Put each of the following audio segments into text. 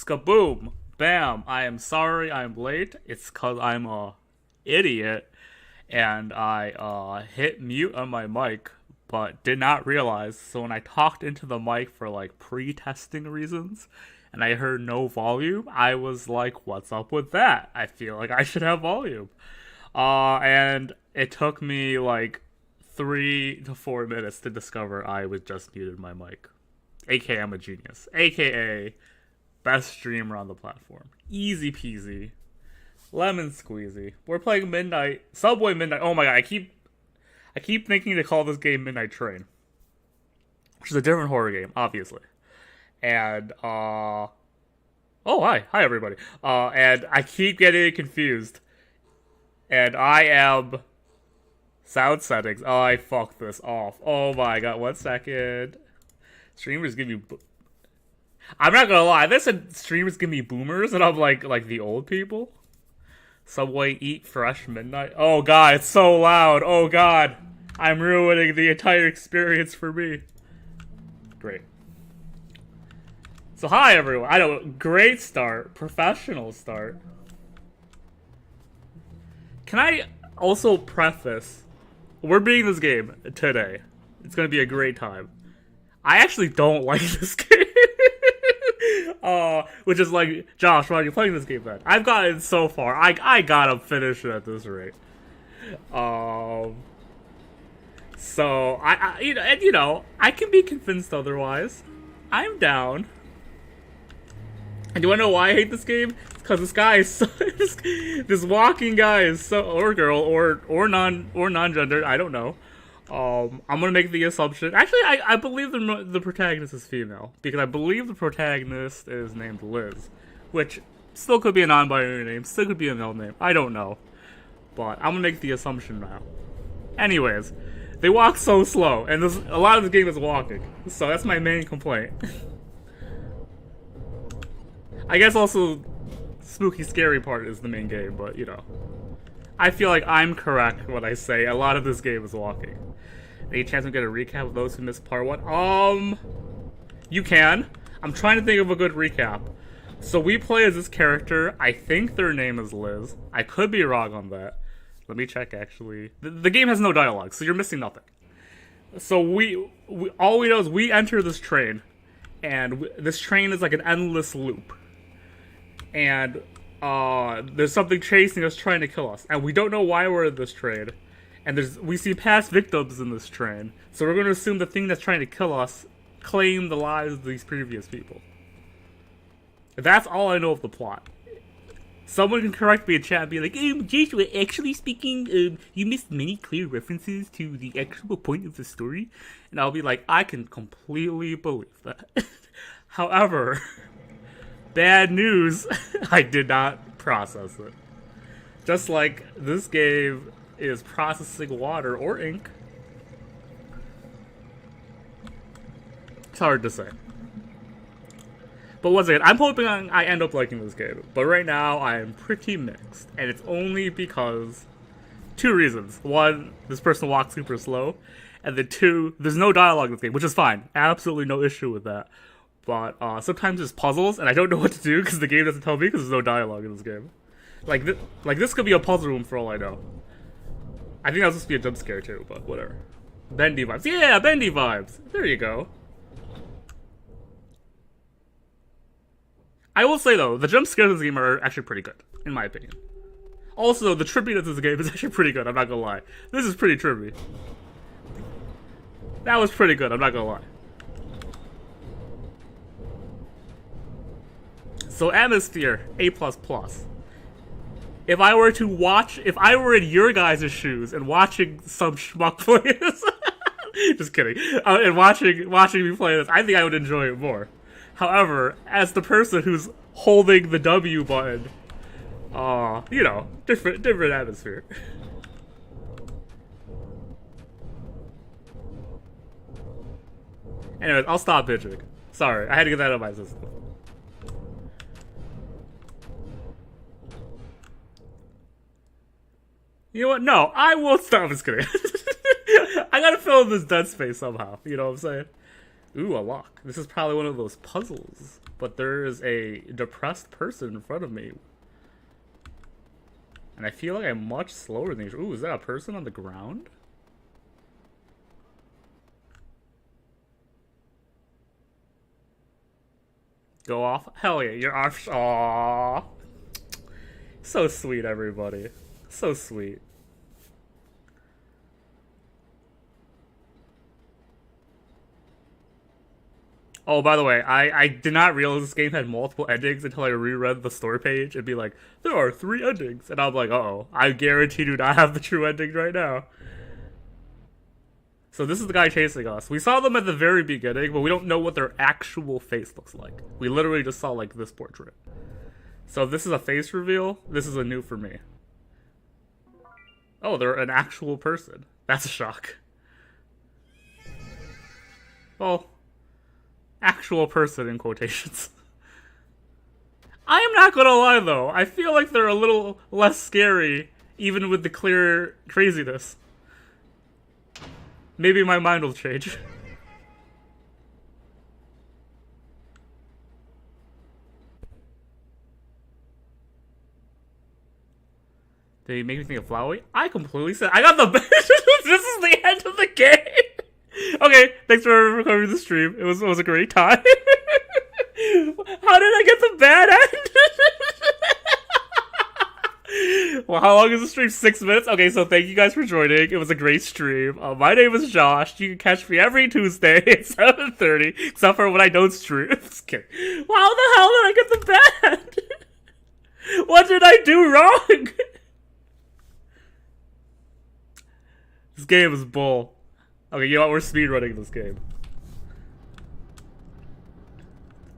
Skaboom! Bam! I am sorry I'm late. It's cause I'm a idiot and I hit mute on my mic but did not realize. So when I talked into the mic for like pre-testing reasons and I heard no volume, I was like, what's up with that? I feel like I should have volume. And it took me like 3 to 4 minutes to discover I was just muted my mic. AKA I'm a genius. AKA best streamer on the platform. Easy peasy. Lemon squeezy. We're playing Subway Midnight. Oh my god, I keep thinking to call this game Midnight Train. Which is a different horror game, obviously. And oh hi everybody. And I keep getting confused. And I am sound settings. Oh, I fucked this off. Oh my god, 1 second. Streamers give me I'm not gonna lie, this said streamers give me boomers, and I'm like the old people. Subway eat fresh midnight. Oh god, it's so loud. Oh god, I'm ruining the entire experience for me. Great. So hi everyone. I know, great start, professional start. Can I also preface, we're beating this game today. It's gonna be a great time. I actually don't like this game. Which is like, Josh, why are you playing this game then? I've gotten so far. I gotta finish it at this rate. So I can be convinced otherwise. I'm down. And do you wanna know why I hate this game? It's because this guy is so, this walking guy is so, or girl, or non-gendered, I don't know. I'm gonna make the assumption. Actually, I believe the protagonist is female because I believe the protagonist is named Liz, which still could be a non-binary name, still could be a male name. I don't know, but I'm gonna make the assumption now. Anyways, they walk so slow, and a lot of the game is walking, so that's my main complaint. I guess also, spooky, scary part is the main game, but you know, I feel like I'm correct when I say a lot of this game is walking. Any chance we get a recap of those who missed part 1? You can. I'm trying to think of a good recap. So we play as this character. I think their name is Liz. I could be wrong on that. Let me check, actually. The game has no dialogue, so you're missing nothing. So we all we know is we enter this train, and this train is like an endless loop. And there's something chasing us, trying to kill us, and we don't know why we're in this train. And we see past victims in this train, so we're going to assume the thing that's trying to kill us claimed the lives of these previous people. That's all I know of the plot. Someone can correct me in chat and be like, Joshua, actually speaking, you missed many clear references to the actual point of the story. And I'll be like, I can completely believe that. However, bad news, I did not process it. Just like this game is processing water or ink. It's hard to say. But once again, I'm hoping I end up liking this game. But right now, I'm pretty mixed. And it's only because 2 reasons. 1, this person walks super slow. And then 2, there's no dialogue in this game, which is fine. Absolutely no issue with that. But sometimes there's puzzles, and I don't know what to do because the game doesn't tell me because there's no dialogue in this game. Like this could be a puzzle room for all I know. I think that was supposed to be a jump scare too, but whatever. Bendy vibes. Yeah, bendy vibes. There you go. I will say though, the jump scares in this game are actually pretty good, in my opinion. Also, the trippiness of this game is actually pretty good, I'm not gonna lie. This is pretty trippy. That was pretty good, I'm not gonna lie. So atmosphere, A++. If I were in your guys' shoes and watching some schmuck play this, just kidding, and watching me play this, I think I would enjoy it more. However, as the person who's holding the W button, you know, different atmosphere. Anyways, I'll stop bitching. Sorry, I had to get that out of my system. You know what? No, I won't stop. I'm just kidding. I gotta fill in this dead space somehow. You know what I'm saying? Ooh, a lock. This is probably one of those puzzles. But there is a depressed person in front of me. And I feel like I'm much slower than usual. Ooh, is that a person on the ground? Go off. Hell yeah, you're off. Aww. So sweet, everybody. So sweet. Oh, by the way, I did not realize this game had multiple endings until I reread the story page. It'd be like, there are 3 endings. And I'm like, uh-oh, I guarantee do not have the true ending right now. So this is the guy chasing us. We saw them at the very beginning, but we don't know what their actual face looks like. We literally just saw, like, this portrait. So if this is a face reveal, this is a new for me. Oh, they're an actual person. That's a shock. Well, actual person in quotations. I am not gonna lie though, I feel like they're a little less scary, even with the clear craziness. Maybe my mind will change. They make me think of Flowey? I completely said I got the best. This is the end of the game. Okay, thanks for covering the stream. It was a great time. How did I get the bad end? Well, how long is the stream? 6 minutes? Okay, so thank you guys for joining. It was a great stream. My name is Josh. You can catch me every Tuesday at 7:30, except for when I don't stream. Just kidding. Well, how the hell did I get the bad? What did I do wrong? This game is bull. Okay, you know what? We're speedrunning this game.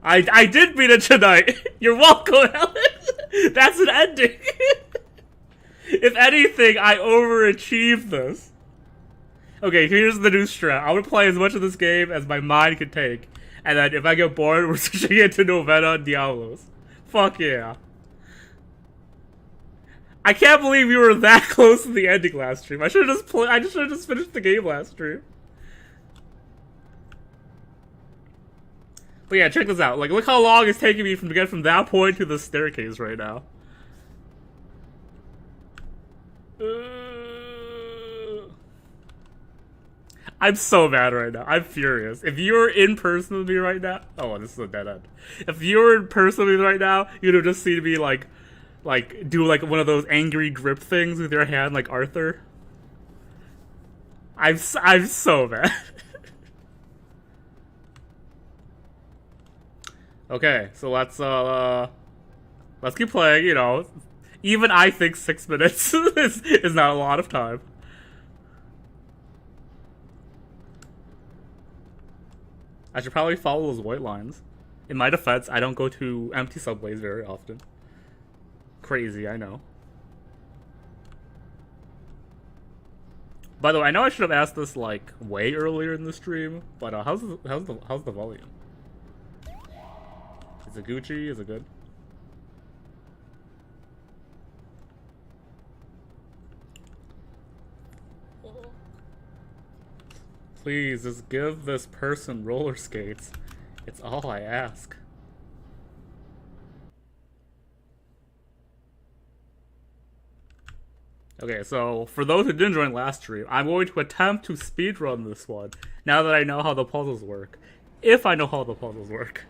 I did beat it tonight. You're welcome, Ellen. That's an ending. If anything, I overachieved this. Okay, here's the new strat. I'm gonna play as much of this game as my mind can take. And then if I get bored, we're switching it to Novena and Diabolos. Fuck yeah. I can't believe we were that close to the ending last stream. I should have just finished the game last stream. But yeah, check this out. Like, look how long it's taking me to get from that point to the staircase right now. I'm so mad right now. I'm furious. If you were in person with me right now... Oh, this is a dead end. If you were in person with me right now, you'd have just seen me, like do, like, one of those angry grip things with your hand, like Arthur. I'm so mad. Okay, so let's keep playing, you know. Even I think 6 minutes is not a lot of time. I should probably follow those white lines. In my defense, I don't go to empty subways very often. Crazy, I know. By the way, I know I should have asked this like way earlier in the stream, but how's the volume? Is it Gucci? Is it good? Please, just give this person roller skates. It's all I ask. Okay, so for those who didn't join last stream, I'm going to attempt to speedrun this one now that I know how the puzzles work. If I know how the puzzles work.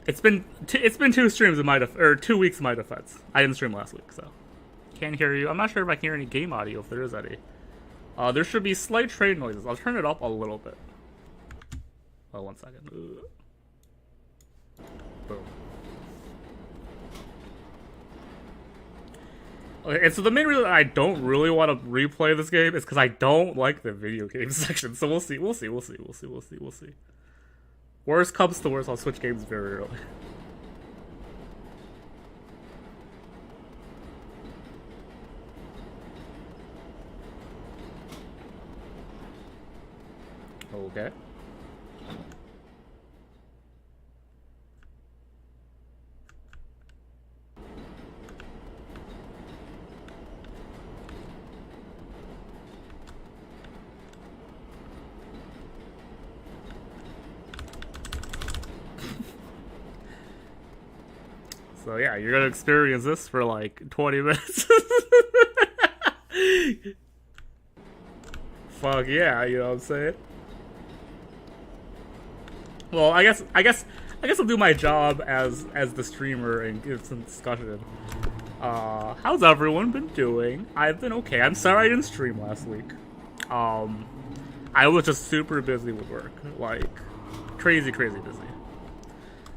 It's been 2 streams in my 2 weeks in my defense. I didn't stream last week, so can't hear you. I'm not sure if I can hear any game audio, if there is any. There should be slight train noises. I'll turn it up a little bit. Oh, 1 second. Boom. Okay, and so the main reason I don't really want to replay this game is because I don't like the video game section. So we'll see. Worst comes to worst, I'll switch games very early. Okay. So yeah, you're gonna experience this for like 20 minutes. Fuck yeah, you know what I'm saying? Well, I guess I'll do my job as the streamer and give some discussion. How's everyone been doing? I've been okay. I'm sorry I didn't stream last week. I was just super busy with work, like crazy busy.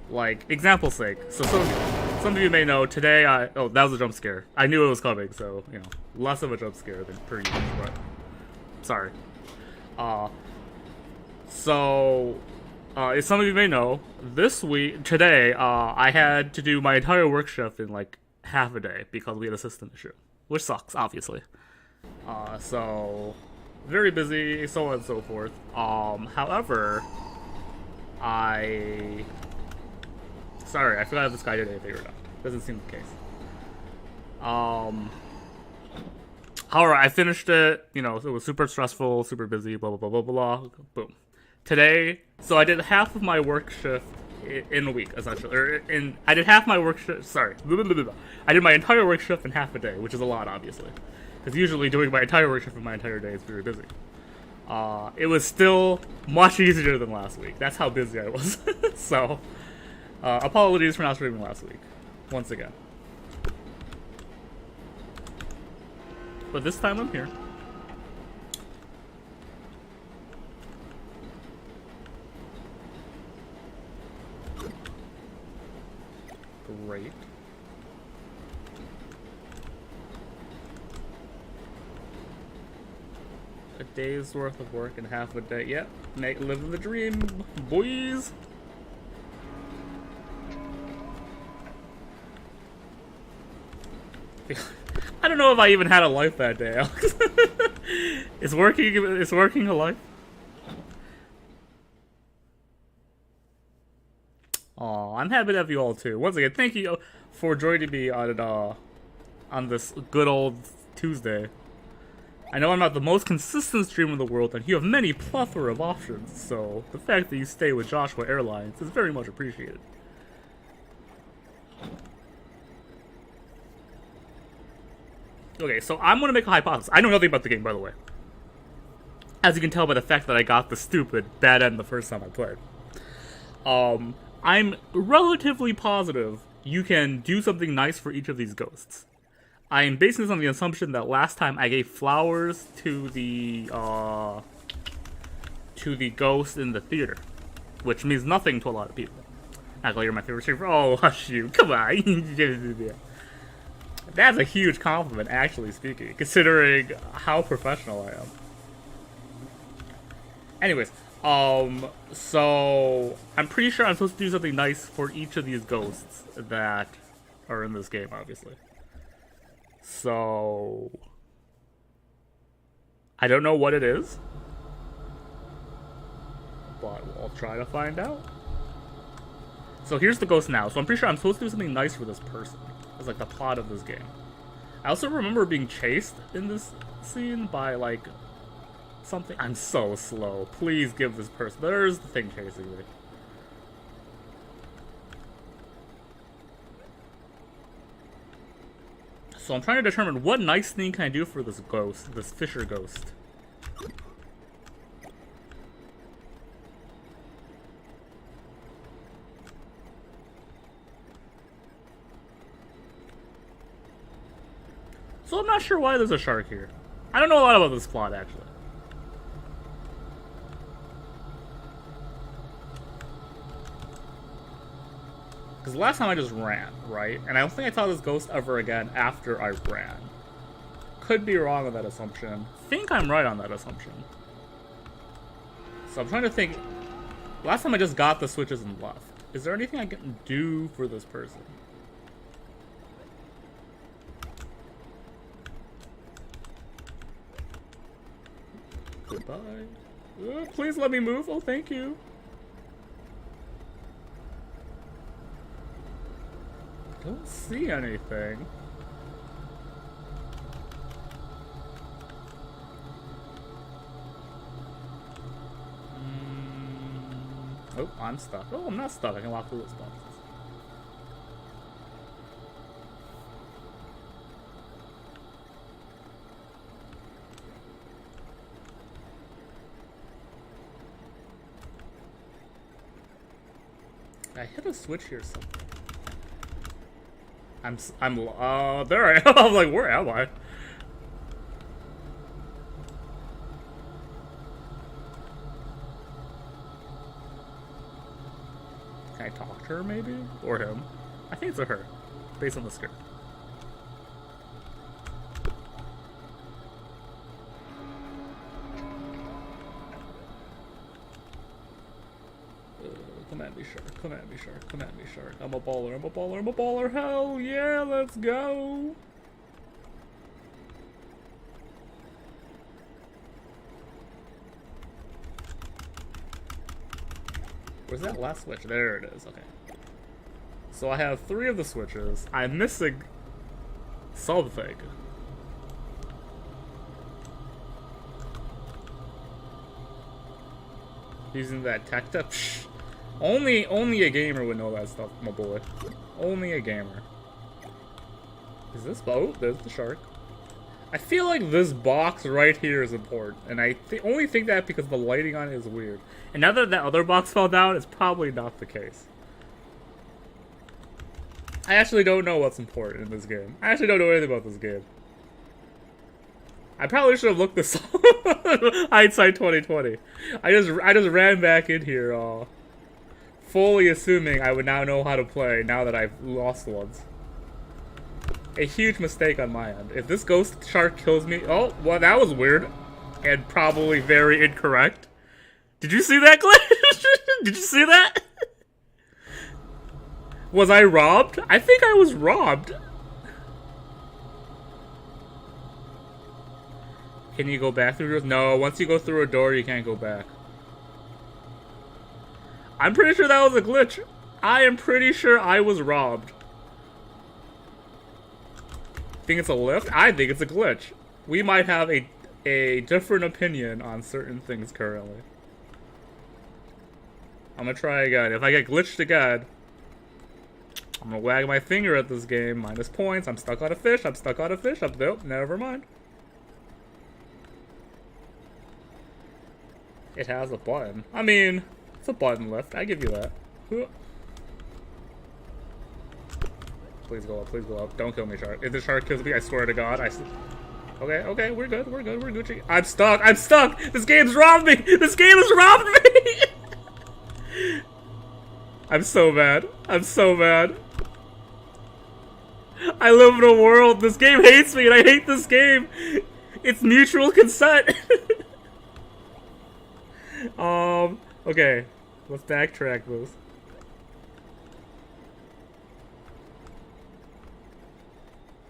Like, example's sake. So some of you may know today that was a jump scare. I knew it was coming, so you know, less of a jump scare than previous, but sorry. As some of you may know, today, I had to do my entire work shift in like half a day because we had a system issue, which sucks, obviously. So very busy, so on and so forth. However, sorry, I forgot if this guy did anything or not. Doesn't seem the case. Alright, I finished it. You know, it was super stressful, super busy, blah blah blah blah blah. Boom. Today, so I did half of my work shift in a week, essentially. I did half my work shift. Sorry, I did my entire work shift in half a day, which is a lot, obviously, because usually doing my entire work shift in my entire day is very busy. It was still much easier than last week. That's how busy I was. So, apologies for not streaming last week, once again. But this time I'm here. Great. A day's worth of work in half a day. Yep, living the dream, boys. I don't know if I even had a life that day, Alex. Is working a life? Aw, I'm happy to have you all too. Once again, thank you for joining me on this good old Tuesday. I know I'm not the most consistent streamer in the world, and you have many plethora of options, so the fact that you stay with Joshua Airlines is very much appreciated. Okay, so I'm gonna make a hypothesis. I know nothing about the game, by the way. As you can tell by the fact that I got the stupid bad end the first time I played. I'm relatively positive you can do something nice for each of these ghosts. I am basing this on the assumption that last time I gave flowers to the ghost in the theater, which means nothing to a lot of people. Actually, you're my favorite streamer. Oh, hush you! Come on. That's a huge compliment, actually speaking, considering how professional I am. Anyways, so I'm pretty sure I'm supposed to do something nice for each of these ghosts that are in this game, obviously. So I don't know what it is, but I'll try to find out. So here's the ghost now. So I'm pretty sure I'm supposed to do something nice for this person. It's like the plot of this game. I also remember being chased in this scene by like something. I'm so slow. Please give this person. There's the thing chasing me. So I'm trying to determine what nice thing can I do for this ghost, this Fisher ghost. So I'm not sure why there's a shark here. I don't know a lot about this plot, actually. Because last time I just ran, right? And I don't think I saw this ghost ever again after I ran. Could be wrong with that assumption. Think I'm right on that assumption. So I'm trying to think. Last time I just got the switches and left. Is there anything I can do for this person? Goodbye. Please let me move. Oh, thank you. Don't see anything. Oh, I'm stuck. Oh, I'm not stuck. I can walk through those boxes. I hit a switch here somewhere. There I am. I was like, where am I? Can I talk to her, maybe? Or him? I think it's a her, based on the skirt. Come at me, shark. Come at me, shark. Come at me, shark. I'm a baller. I'm a baller. I'm a baller. Hell yeah, let's go. Where's that last switch? There it is. Okay. So I have 3 of the switches. I'm missing something. Using that tech tip. Only a gamer would know that stuff, my boy. Only a gamer. Is this boat? There's the shark. I feel like this box right here is important, and I only think that because the lighting on it is weird. And now that other box fell down, it's probably not the case. I actually don't know what's important in this game. I actually don't know anything about this game. I probably should have looked this up. Hindsight 2020. I just ran back in here, fully assuming I would now know how to play now that I've lost once. A huge mistake on my end. If this ghost shark kills me... Oh, well, that was weird. And probably very incorrect. Did you see that, Glitch? Did you see that? Was I robbed? I think I was robbed. Can you go back through doors? No, once you go through a door, you can't go back. I'm pretty sure that was a glitch. I am pretty sure I was robbed. Think it's a lift? I think it's a glitch. We might have a different opinion on certain things currently. I'm gonna try again. If I get glitched again, I'm gonna wag my finger at this game. Minus points. I'm stuck on a fish. I'm stuck on a fish. Nope, never mind. It has a button. I mean, it's a button lift. I give you that. Please go up. Please go up. Don't kill me, shark. If the shark kills me, I swear to God, Okay, okay, we're good. We're good. We're Gucci. I'm stuck. I'm stuck. This game's robbed me. This game has robbed me. I'm so mad. I'm so mad. I live in a world. This game hates me, and I hate this game. It's mutual consent. Okay. Let's backtrack this.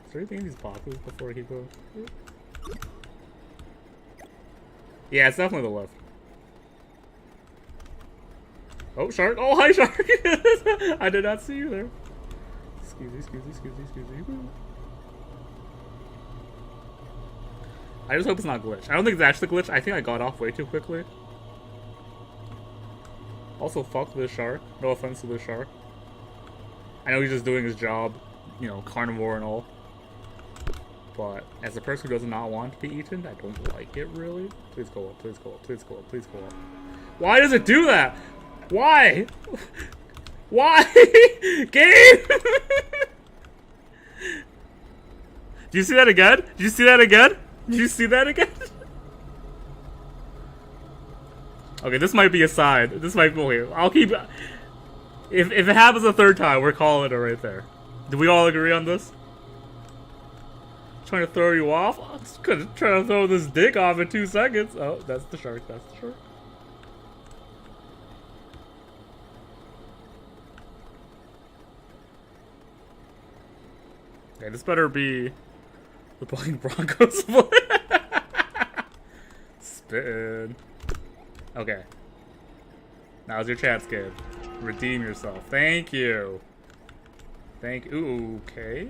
Is there anything in these boxes before I keep going? Yeah, it's definitely the left. Oh, shark! Oh, hi, shark! I did not see you there. Excuse me, excuse me, excuse me, excuse me. I just hope it's not glitch. I don't think it's actually glitch. I think I got off way too quickly. Also, fuck this shark. No offense to this shark. I know he's just doing his job, you know, carnivore and all. But as a person who does not want to be eaten, I don't like it really. Please go up, please go up, please go up, please go up. Why does it do that? Why? Why? Game! Do you see that again? Did you see that again? Did you see that again? Okay, this might be a side. This might be... Okay, I'll keep... If it happens a third time, we're calling it right there. Do we all agree on this? Trying to throw you off? I'm just gonna try to throw this dick off in 2 seconds. Oh, that's the shark. That's the shark. Okay, this better be the Blaine Broncos. Spin. Okay. Now's your chance, kid. Redeem yourself. Thank you. Thank you. Ooh, okay.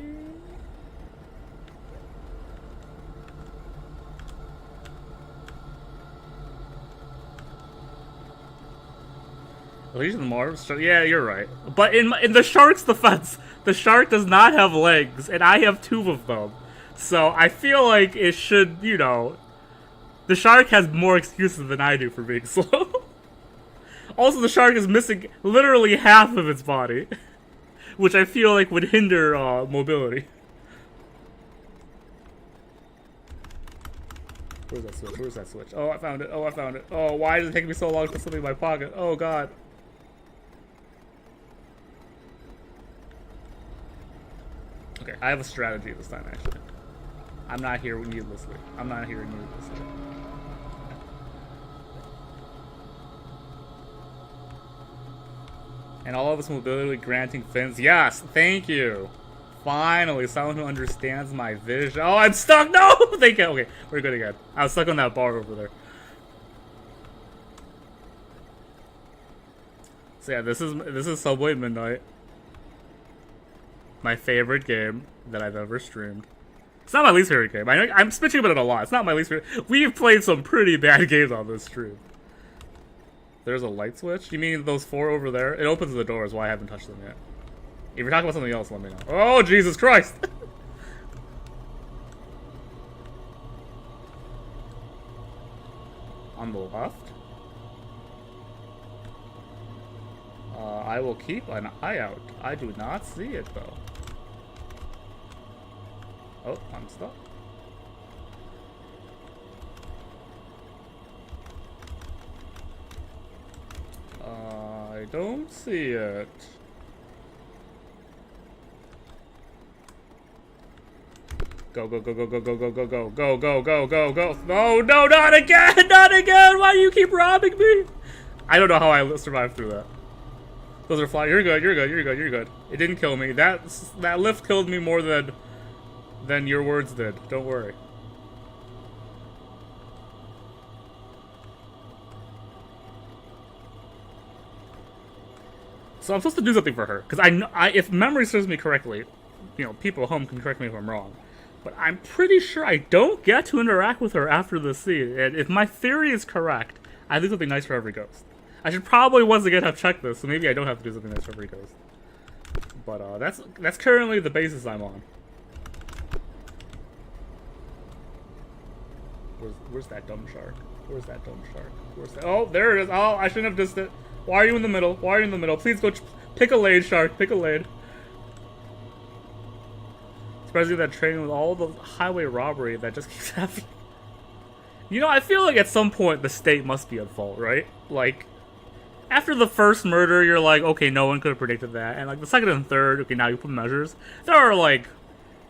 At least in the Mars. Yeah, you're right. But in the shark's defense, the shark does not have legs, and I have 2 of them. So I feel like it should, you know, the shark has more excuses than I do for being slow. Also, the shark is missing literally half of its body, which I feel like would hinder mobility. Where's that switch? Where's that switch? Oh, I found it. Oh, I found it. Oh, why does it take me so long to put something in my pocket? Oh, God. Okay, I have a strategy this time, actually. I'm not here needlessly. I'm not here needlessly. And all of us mobility granting fins. Yes, thank you. Finally, someone who understands my vision. Oh, I'm stuck. No, thank you. Okay, we're good again. I was stuck on that bar over there. So yeah, this is Subway Midnight. My favorite game that I've ever streamed. It's not my least favorite game. I'm bitching about it a lot. It's not my least favorite. We've played some pretty bad games on this stream. There's a light switch? You mean those 4 over there? It opens the doors. Why I haven't touched them yet. If you're talking about something else, let me know. Oh, Jesus Christ! On the left? I will keep an eye out. I do not see it, though. Oh, I'm stuck. I don't see it. Go, go, go, go, go, go, go, go, go, go, go, go, go, go. No, no, not again! Not again! Why do you keep robbing me? I don't know how I survived through that. Those are flying. You're good, you're good, you're good, you're good. It didn't kill me. That lift killed me more than your words did. Don't worry. So I'm supposed to do something for her, because I if memory serves me correctly, you know, people at home can correct me if I'm wrong, but I'm pretty sure I don't get to interact with her after the scene. And if my theory is correct, I do something nice for every ghost. I should probably once again have checked this, so maybe I don't have to do something nice for every ghost. But that's currently the basis I'm on. Where's that dumb shark? Where's that dumb shark? Where's that? Oh, there it is. Oh, I shouldn't have dissed it. Why are you in the middle? Why are you in the middle? Please go pick a lane, shark. Pick a lane. Especially that train with all the highway robbery that just keeps happening. You know, I feel like at some point the state must be at fault, right? Like, after the first murder, you're like, okay, no one could have predicted that. And like the second and third, okay, now you put measures. There are like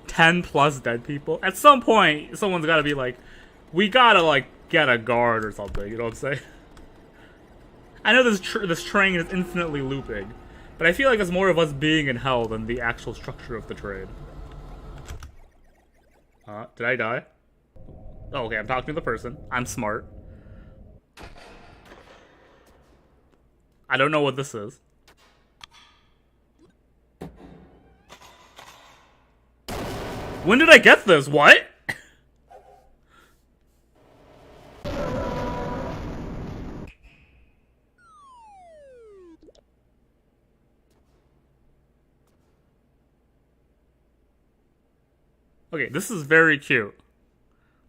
10 plus dead people. At some point, someone's got to be like, we gotta like get a guard or something. You know what I'm saying? I know this train is infinitely looping, but I feel like it's more of us being in hell than the actual structure of the train. Did I die? Oh, okay, I'm talking to the person. I'm smart. I don't know what this is. When did I get this? What? Okay, this is very cute.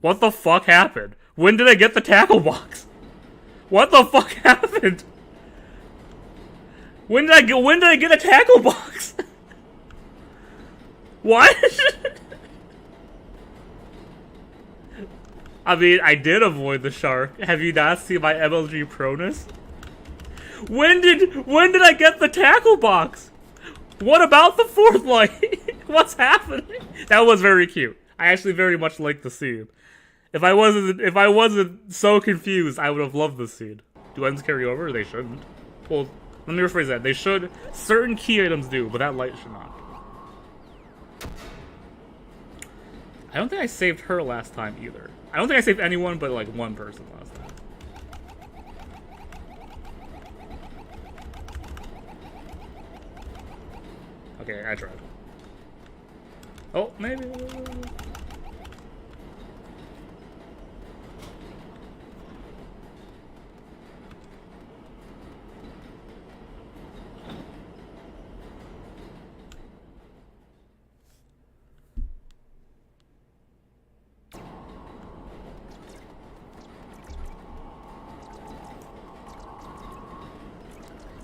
What the fuck happened? When did I get the tackle box? What the fuck happened? When did I get a tackle box? What? I mean, I did avoid the shark. Have you not seen my MLG proness? When did I get the tackle box? What about the fourth light? What's happening? That was very cute. I actually very much liked the scene. If I wasn't so confused, I would have loved this scene. Do ends carry over? They shouldn't. Well, let me rephrase that. They should. Certain key items do, but that light should not. I don't think I saved her last time either. I don't think I saved anyone but like one person last time. Okay, I tried. Oh, maybe.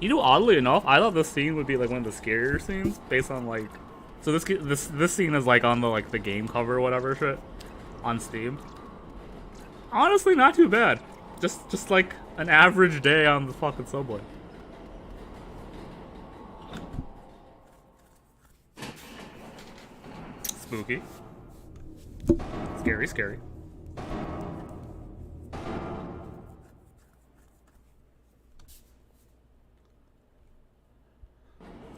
You know, oddly enough, I thought this scene would be like one of the scarier scenes based on like. So this scene is like on the the game cover or whatever shit on Steam. Honestly, not too bad. Just like an average day on the fucking subway. Spooky. Scary, scary.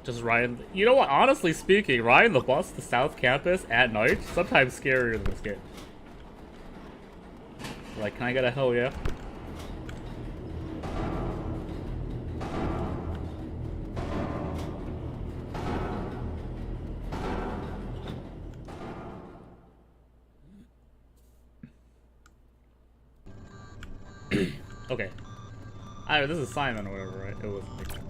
Just riding. You know what? Honestly speaking, riding the bus to South Campus at night sometimes scarier than this game. Like, can I get a hell yeah? Okay. This is Simon or whatever, right? It wasn't like that.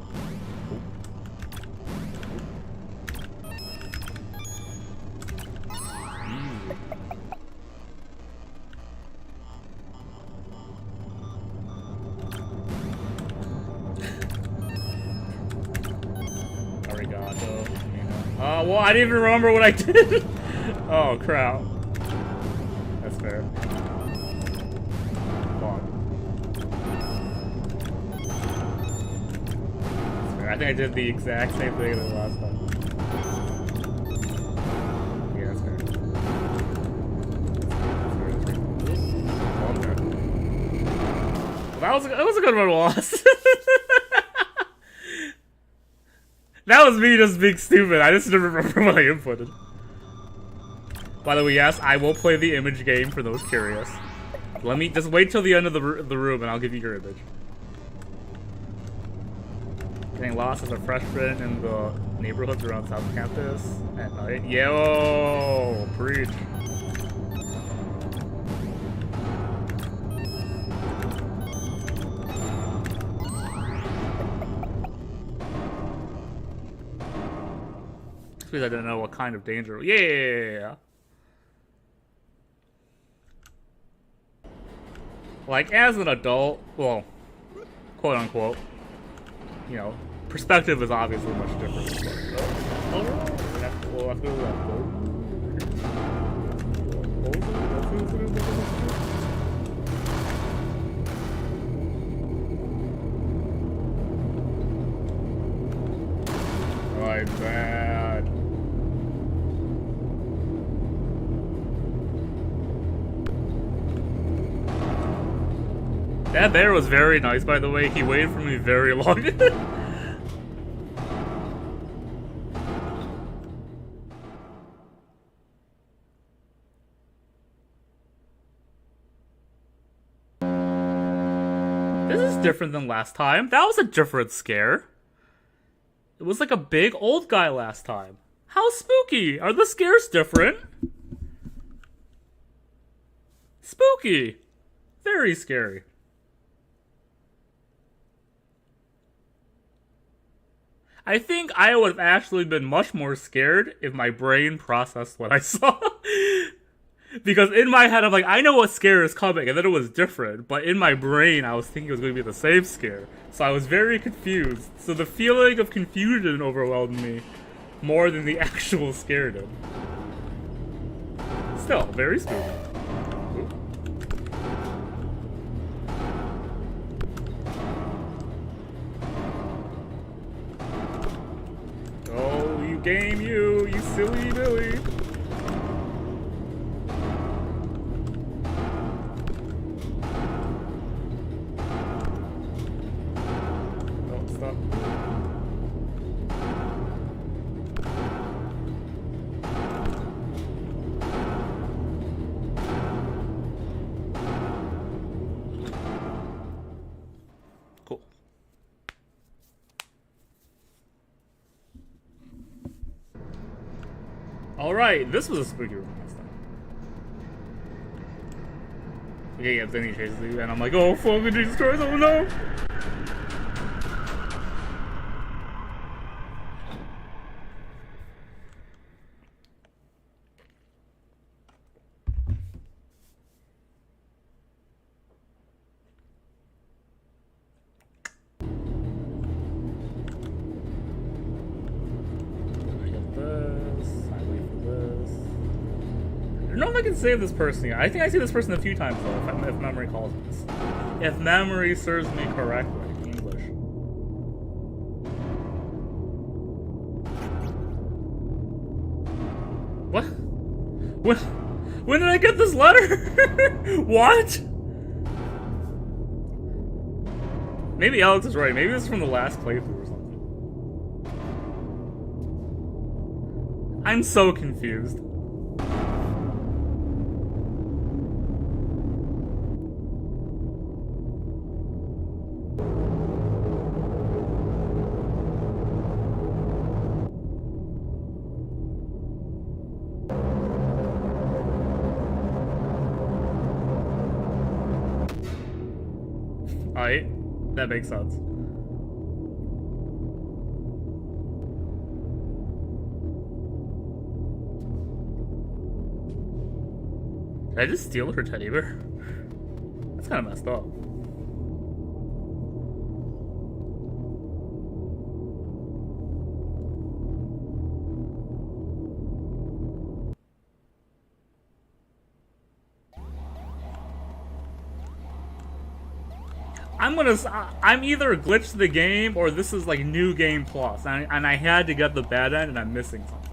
Arigato. Well, I didn't even remember what I did. Oh, crap. That's fair. I think I did the exact same thing as the last time. Yeah, that's fair. Well, that was a good one, Wallace. That was me just being stupid. I just didn't remember what I inputted. By the way, yes, I will play the image game for those curious. Let me just wait till the end of the room and I'll give you your image. Getting lost as a freshman in the neighborhoods around South Campus at night. Yo, preach. Because I didn't know what kind of danger. Yeah. Like, as an adult, well, quote unquote, you know, perspective is obviously much different. We'll have to do that. My bad. That bear was very nice, by the way. He waited for me very long. This is different than last time. That was a different scare. It was like a big old guy last time. How spooky! Are the scares different? Spooky! Very scary. I think I would have actually been much more scared if my brain processed what I saw. Because in my head, I'm like, I know what scare is coming, and then it was different. But in my brain, I was thinking it was going to be the same scare. So I was very confused. So the feeling of confusion overwhelmed me more than the actual scare did. Still, very spooky. Oh, you game, you silly Billy. Oh, stop. Cool. Alright, this was a spooky room last time. Okay, yeah, then he chases you, and I'm like, oh, fucking Jesus Christ, oh no! don't know if I can save this person yet. I think I saved this person a few times though, if memory calls me this. If memory serves me correctly. English. What? When did I get this letter? What? Maybe Alex is right. Maybe this is from the last playthrough or something. I'm so confused. Alright, that makes sense. Did I just steal her teddy bear? That's kind of messed up. I'm either glitched the game or this is like new game plus, and I had to get the bad end and I'm missing something.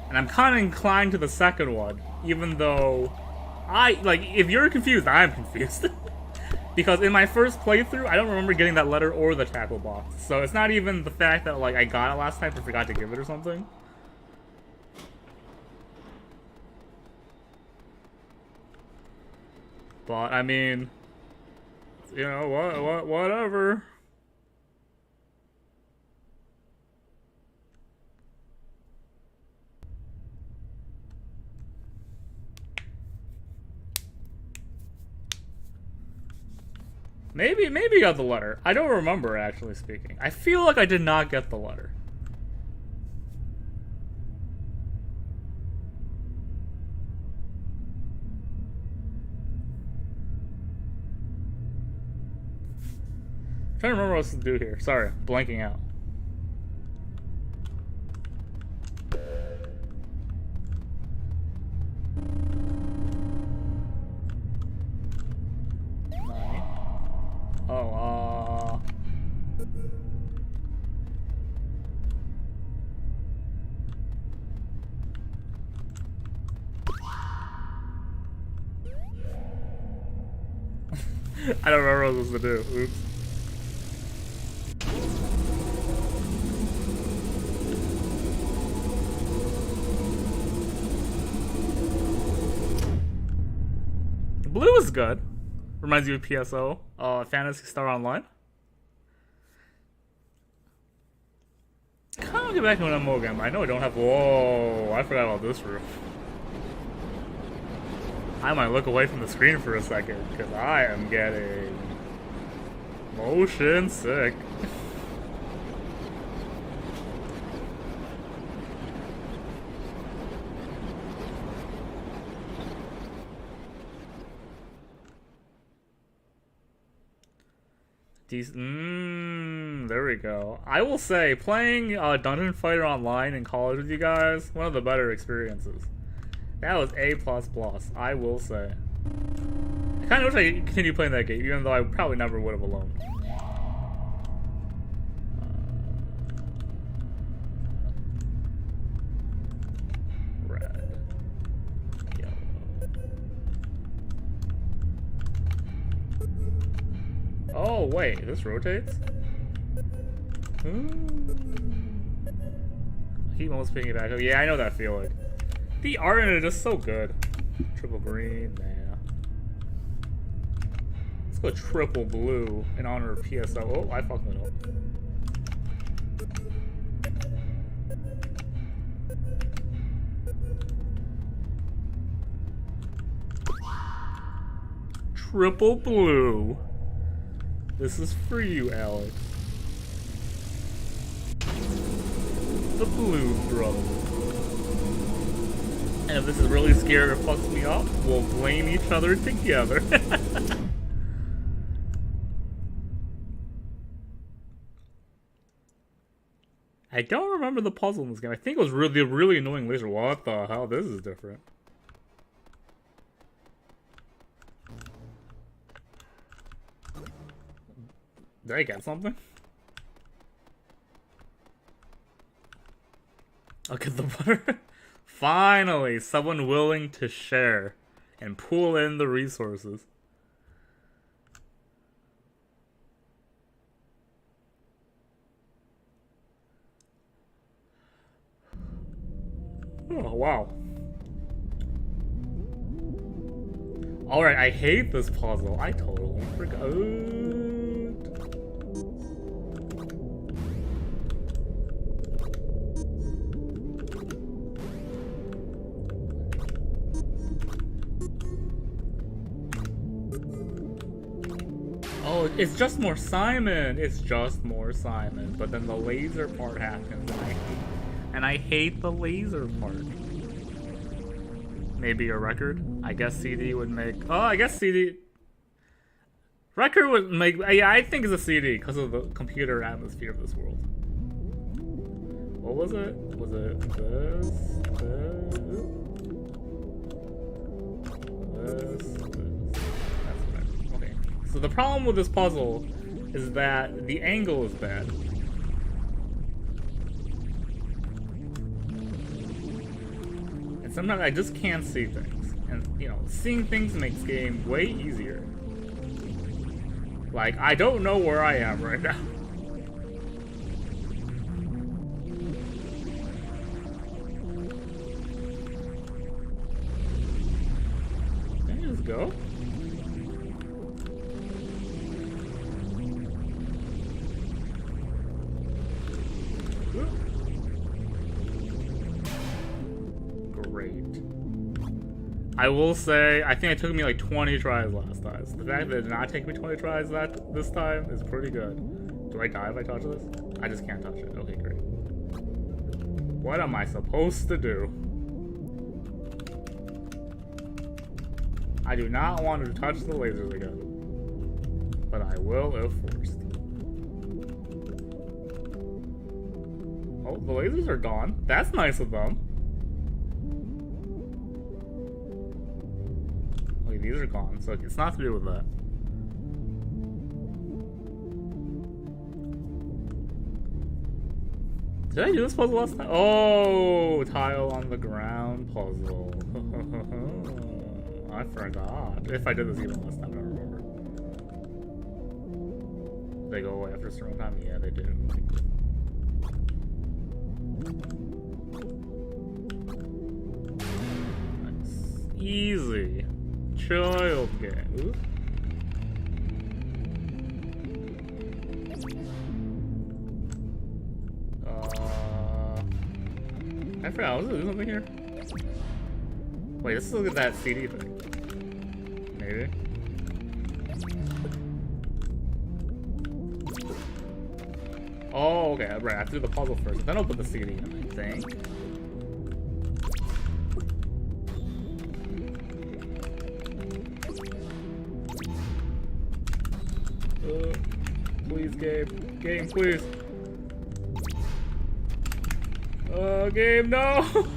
And I'm kind of inclined to the second one, even though if you're confused, I'm confused. Because in my first playthrough, I don't remember getting that letter or the tackle box. So it's not even the fact that like I got it last time but forgot to give it or something. But I mean, you know, whatever. Maybe you got the letter. I don't remember, actually speaking. I feel like I did not get the letter. I'm trying to remember what else to do here. Sorry, blanking out. I don't remember what I was supposed to do. Oops. Blue is good. Reminds you of PSO. Phantasy Star Online. I kind of want to get back to an MMO again, but I know I don't have. Whoa! I forgot about this room. I might look away from the screen for a second, because I am getting motion sick. There we go. I will say, playing Dungeon Fighter Online in college with you guys, one of the better experiences. That was A++, I will say. I kind of wish I could continue playing that game, even though I probably never would have alone. Red. Yellow. Oh, wait, this rotates? I keep almost picking it back up. Yeah, I know that feeling. The art in it is so good. Triple green, nah. Let's go triple blue in honor of PSO. Oh, I fucked it up. Triple blue. This is for you, Alex. The Blue Brothers. And if this is really scary or fucks me up, we'll blame each other together. I don't remember the puzzle in this game. I think it was really annoying laser. What the hell? This is different. Did I get something? Look at the butter. Finally, someone willing to share and pool in the resources. Oh, wow. Alright, I hate this puzzle. I totally forgot. Oh, it's just more Simon. It's just more Simon. But then the laser part happens, and I hate the laser part. Maybe a record? I guess CD would make... Oh, I guess CD... Record would make... Yeah, I think it's a CD because of the computer atmosphere of this world. What was it? Was it this? That's right. Okay. So the problem with this puzzle is that the angle is bad. Sometimes I just can't see things. And, you know, seeing things makes game way easier. Like, I don't know where I am right now. Can I just go? I will say, I think it took me like 20 tries last time. So the fact that it did not take me 20 tries this time is pretty good. Do I die if I touch this? I just can't touch it. Okay, great. What am I supposed to do? I do not want to touch the lasers again. But I will if forced. Oh, the lasers are gone. That's nice of them. These are gone, so it's not to do with that. Did I do this puzzle last time? Oh, tile on the ground puzzle. I forgot. If I did this even last time, I don't remember. They go away after a certain time? Yeah, they do. Nice. Easy. Child game. Ooh. I forgot. Was there something here? Wait, let's look at that CD thing. Maybe. Oh, okay. Right. I have to do the puzzle first. Then I'll put the CD in, I think. Please, game. Game, please. Game, no!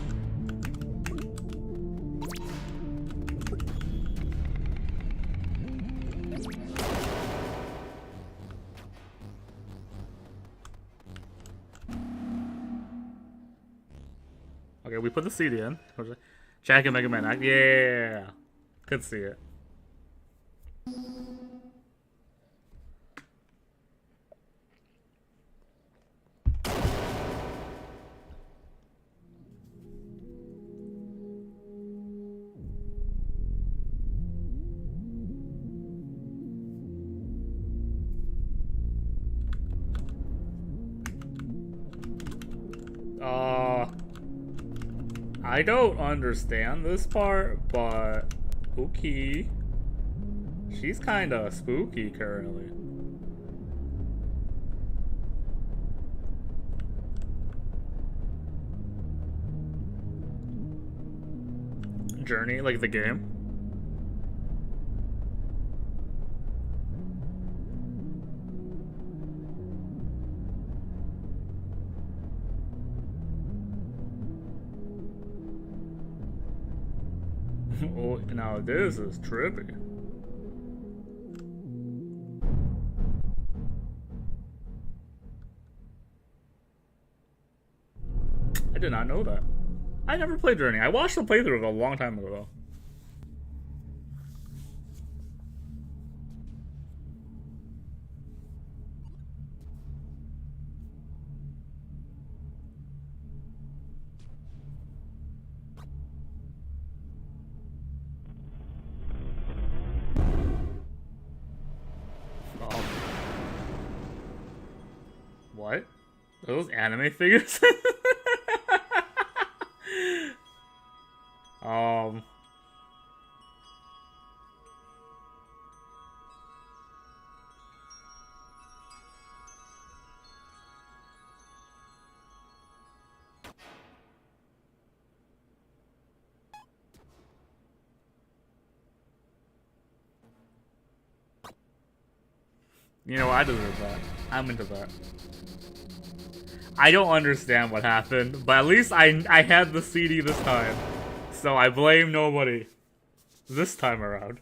Okay, we put the CD in. Jack and Mega Man. Yeah! Could see it. I don't understand this part, but okay. She's kinda spooky currently. Journey, like the game? Oh, now this is trippy. I did not know that. I never played Journey. I watched the playthrough of it a long time ago, though. What? Are those anime figures? You know, I deserve that. I'm into that. I don't understand what happened, but at least I had the CD this time. So I blame nobody. This time around.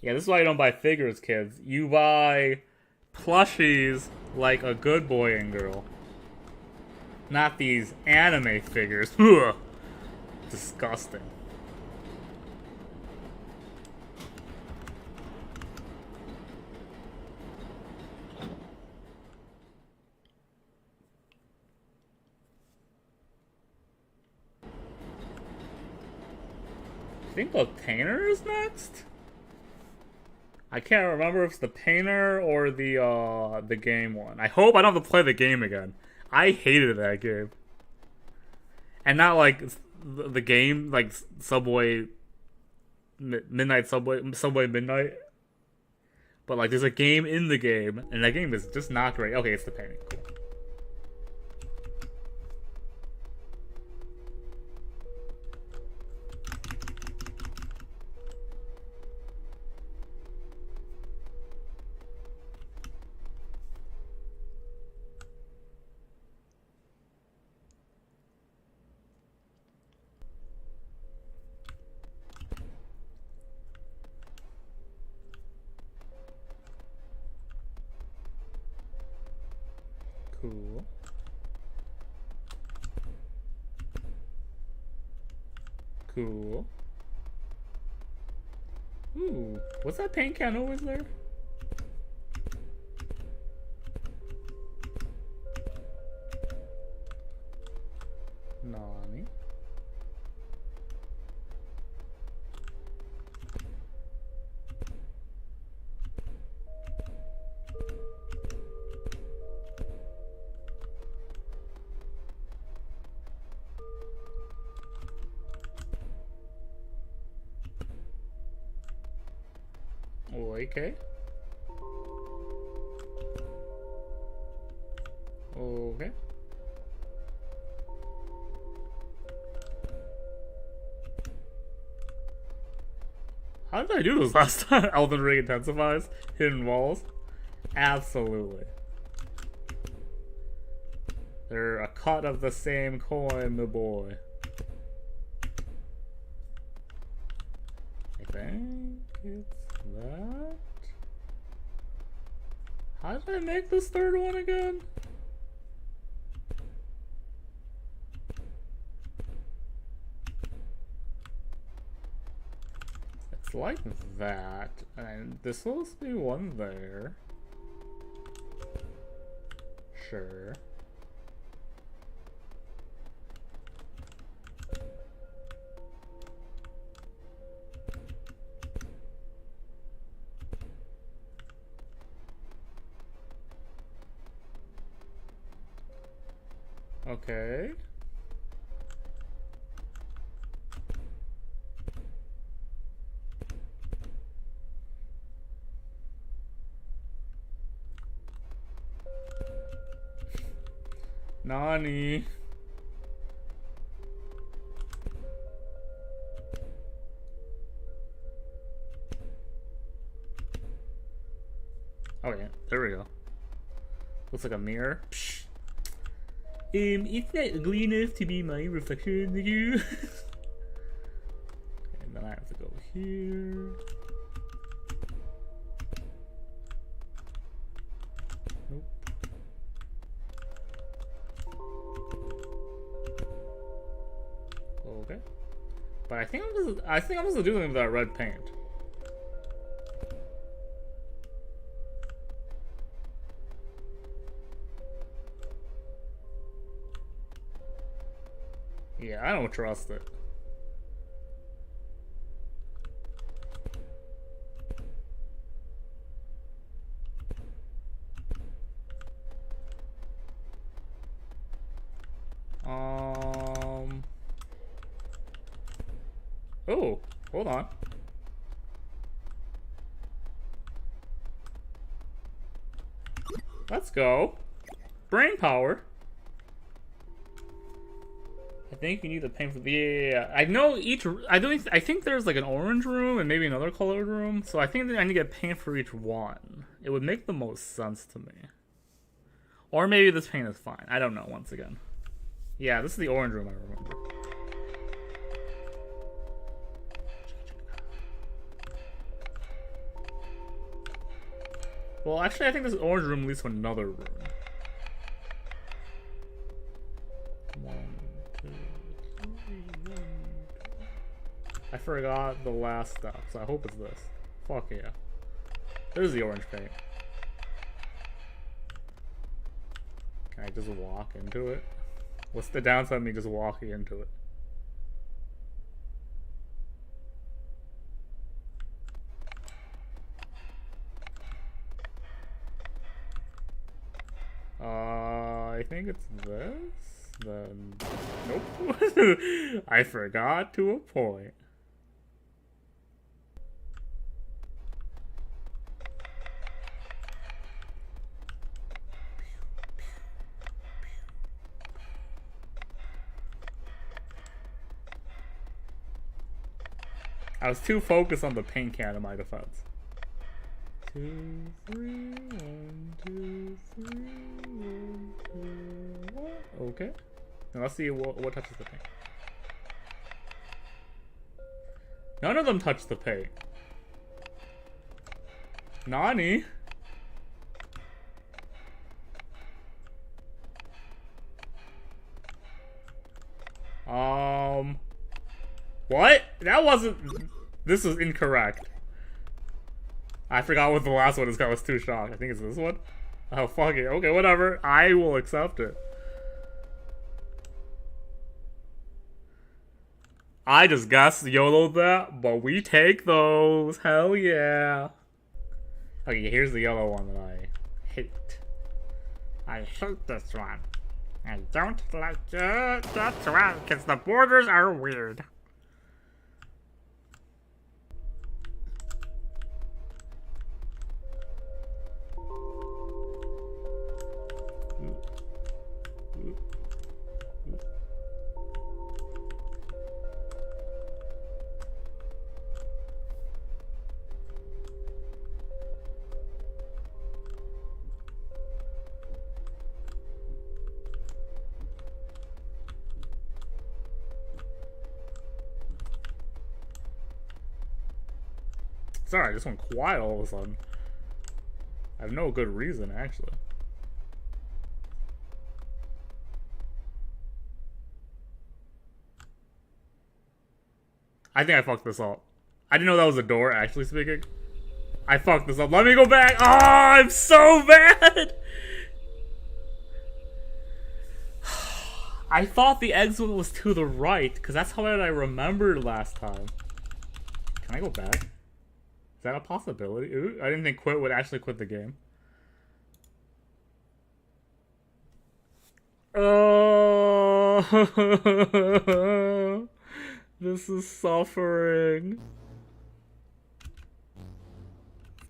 Yeah, this is why you don't buy figures, kids. You buy plushies like a good boy and girl. Not these anime figures. Ugh. Disgusting. I think the painter is next? I can't remember if it's the painter or the game one. I hope I don't have to play the game again. I hated that game. And not like the game, like Subway Midnight Subway Midnight. But like there's a game in the game, and that game is just not great. Okay, it's the painting. Cool. Cool. Cool. Ooh, what's that paint can always there? Nani? Okay. Okay. How did I do this last time? Elden Ring intensifies hidden walls. Absolutely. They're a cut of the same coin, my boy. I think it's that. How did I make this third one again? It's like that, and this will be one there. Sure. Okay. Nani? Oh yeah, there we go. Looks like a mirror. Psh. It's not ugly enough to be my reflection of you. And then I have to go here. Okay. But I think I'm supposed to do something with that red paint. Yeah, I don't trust it. Oh, hold on. Let's go. Brain power. I think you need the paint for the. Yeah. I know each. I think there's like an orange room and maybe another colored room. So I think that I need to get paint for each one. It would make the most sense to me. Or maybe this paint is fine. I don't know. Once again. Yeah, this is the orange room. I remember. Well, actually, I think this orange room leads to another room. I forgot the last step, so I hope it's this. Fuck yeah. There's the orange paint. Can I just walk into it? What's the downside of me just walking into it? I think it's this. Then nope. I forgot to a point. I was too focused on the paint can in my defense. 2, 3, 1, 2, 3, 1, 2, 1. Okay. Now let's see what touches the paint. None of them touch the paint. Nani? What? That wasn't. This was incorrect. I forgot what the last one is. I was too shocked. I think it's this one. Oh, fuck it. Okay, whatever. I will accept it. I just guessed YOLO that, but we take those. Hell yeah. Okay, here's the yellow one that I hate. I hate this one. I don't like it. That's right, because the borders are weird. Sorry, I just went quiet all of a sudden. I have no good reason, actually. I think I fucked this up. I didn't know that was a door, actually speaking. I fucked this up. Let me go back. Oh, I'm so bad. I thought the exit was to the right, because that's how I remembered last time. Can I go back? Is that a possibility? Ooh, I didn't think quit would actually quit the game. Oh, this is suffering.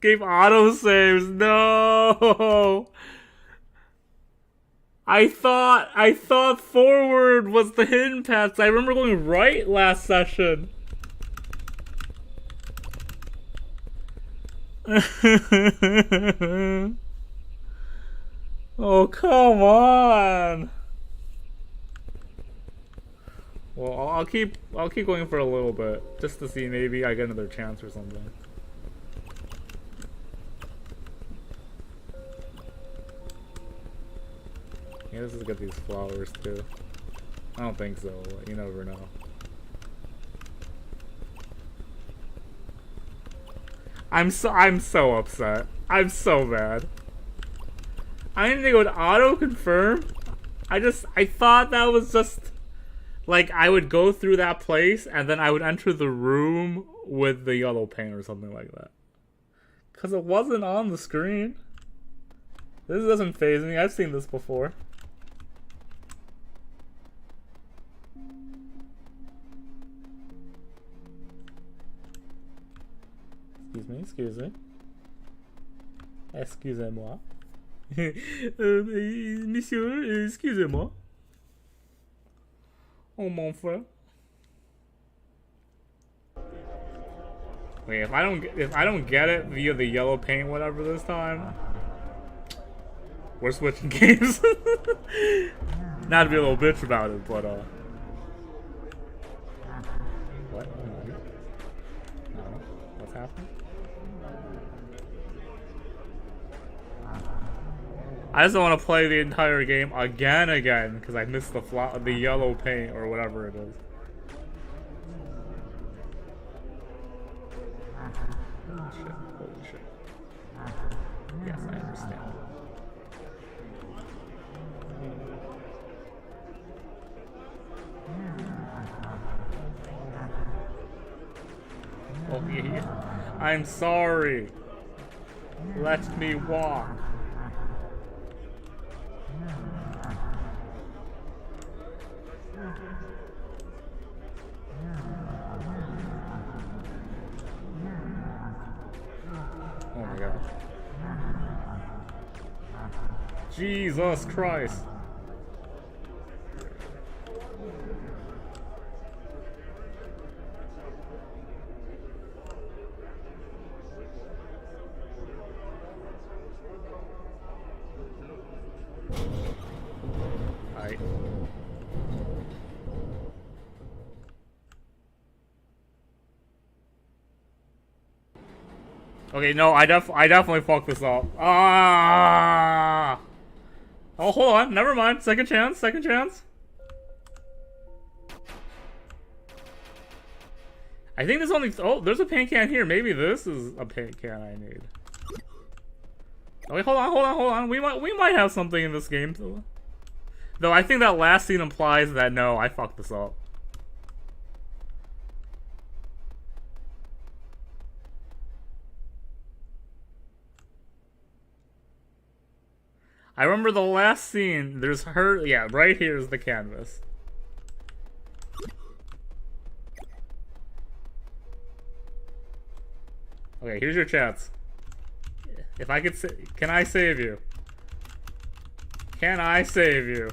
Game autosaves. No. I thought forward was the hidden path. I remember going right last session. Oh, come on. Well, I'll keep going for a little bit just to see maybe I get another chance or something. Yeah, this is get these flowers too. I don't think so, but you never know. I'm so upset. I'm so mad. I didn't think it would auto-confirm. I thought that was just... Like, I would go through that place, and then I would enter the room with the yellow paint or something like that. Because it wasn't on the screen. This doesn't faze me. I've seen this before. Excuse me. Excusez-moi. Monsieur, excusez-moi. Oh, mon frère. Wait, if I don't get it via the yellow paint, whatever this time, we're switching games. Not to be a little bitch about it, but what? No. What's happening? I just don't want to play the entire game again, because I missed the yellow paint or whatever it is. Holy shit. Yes, I understand. Oh, yeah. I'm sorry. Let me walk. Oh my god. Jesus Christ. Alright. Okay, no, I definitely fucked this up. Ah! Oh, hold on. Never mind. Second chance. Second chance. I think there's only... Oh, there's a paint can here. Maybe this is a paint can I need. Oh, wait, hold on. We might have something in this game. Though I think that last scene implies that, no, I fucked this up. I remember the last scene, there's her, yeah, right here is the canvas. Okay, here's your chance. If I could can I save you? Can I save you?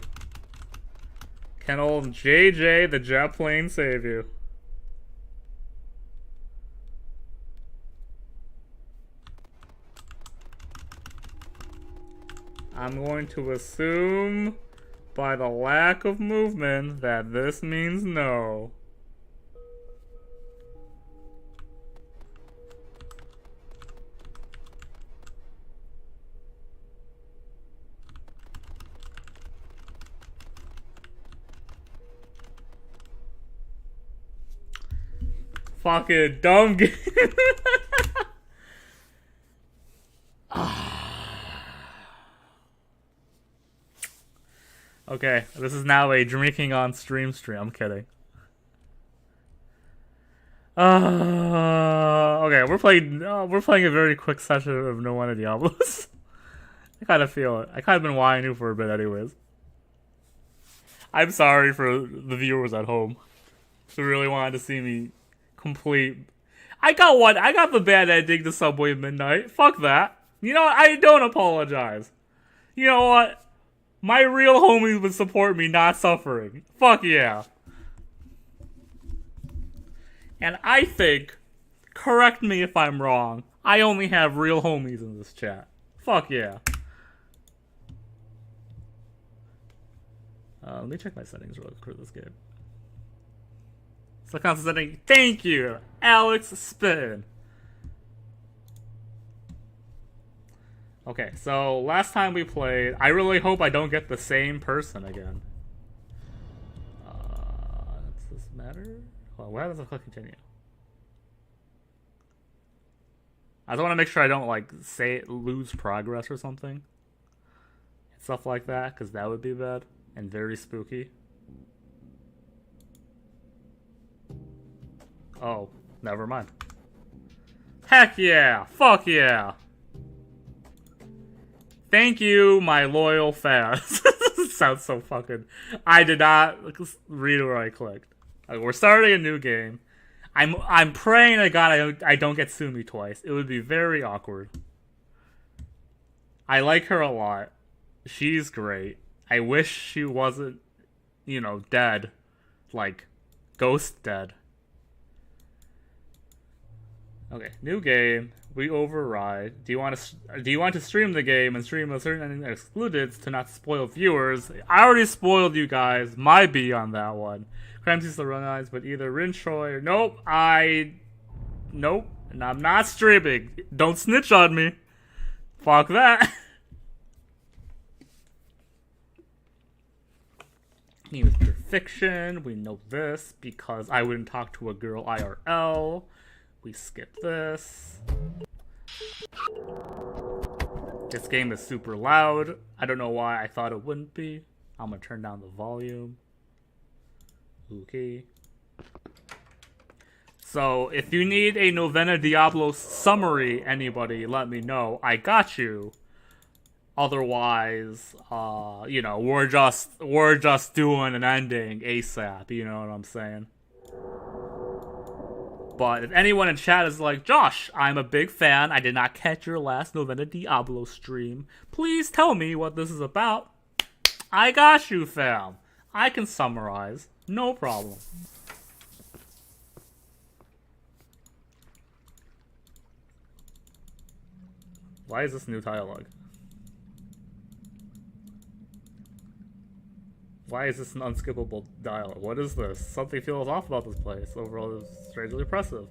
Can old JJ the jet plane save you? I'm going to assume by the lack of movement that this means no. Fucking dumb game. Okay, this is now a drinking on stream. I'm kidding. Okay, we're playing a very quick session of Novena Diabolos. I kind of feel it. I kind of been wanting to for a bit, anyways. I'm sorry for the viewers at home who really wanted to see me complete. I got the bad ending to Subway Midnight. Fuck that. You know what? I don't apologize. You know what? My real homies would support me not suffering. Fuck yeah. And I think, correct me if I'm wrong, I only have real homies in this chat. Fuck yeah. Let me check my settings real quick for this game. So constant setting. Thank you, Alex Spin. Okay, so last time we played, I really hope I don't get the same person again. Does this matter? Well, why does it click continue? I just want to make sure I don't like lose progress or something. Stuff like that, because that would be bad and very spooky. Oh, never mind. Heck yeah! Fuck yeah! Thank you, my loyal fans. Sounds so fucking... I did not read where I clicked. We're starting a new game. I'm praying to God I don't get Sumi twice. It would be very awkward. I like her a lot. She's great. I wish she wasn't, dead. Like, ghost dead. Okay, new game. We override. Do you want to stream the game and stream a certain ending excluded to not spoil viewers? I already spoiled you guys. My B on that one. Crime seems to run eyes, but either Rin Choi or nope. Nope. And I'm not streaming. Don't snitch on me. Fuck that. Name is pure fiction. We know this because I wouldn't talk to a girl IRL. We skip this. This game is super loud. I don't know why I thought it wouldn't be. I'm gonna turn down the volume. Okay. So, if you need a Novena Diabolos summary, anybody, let me know. I got you. Otherwise, we're just doing an ending ASAP, you know what I'm saying? But if anyone in chat is like, Josh, I'm a big fan. I did not catch your last Novena Diablo stream. Please tell me what this is about. I got you, fam. I can summarize. No problem. Why is this new dialogue? Why is this an unskippable dialogue? What is this? Something feels off about this place. Overall, it's strangely oppressive.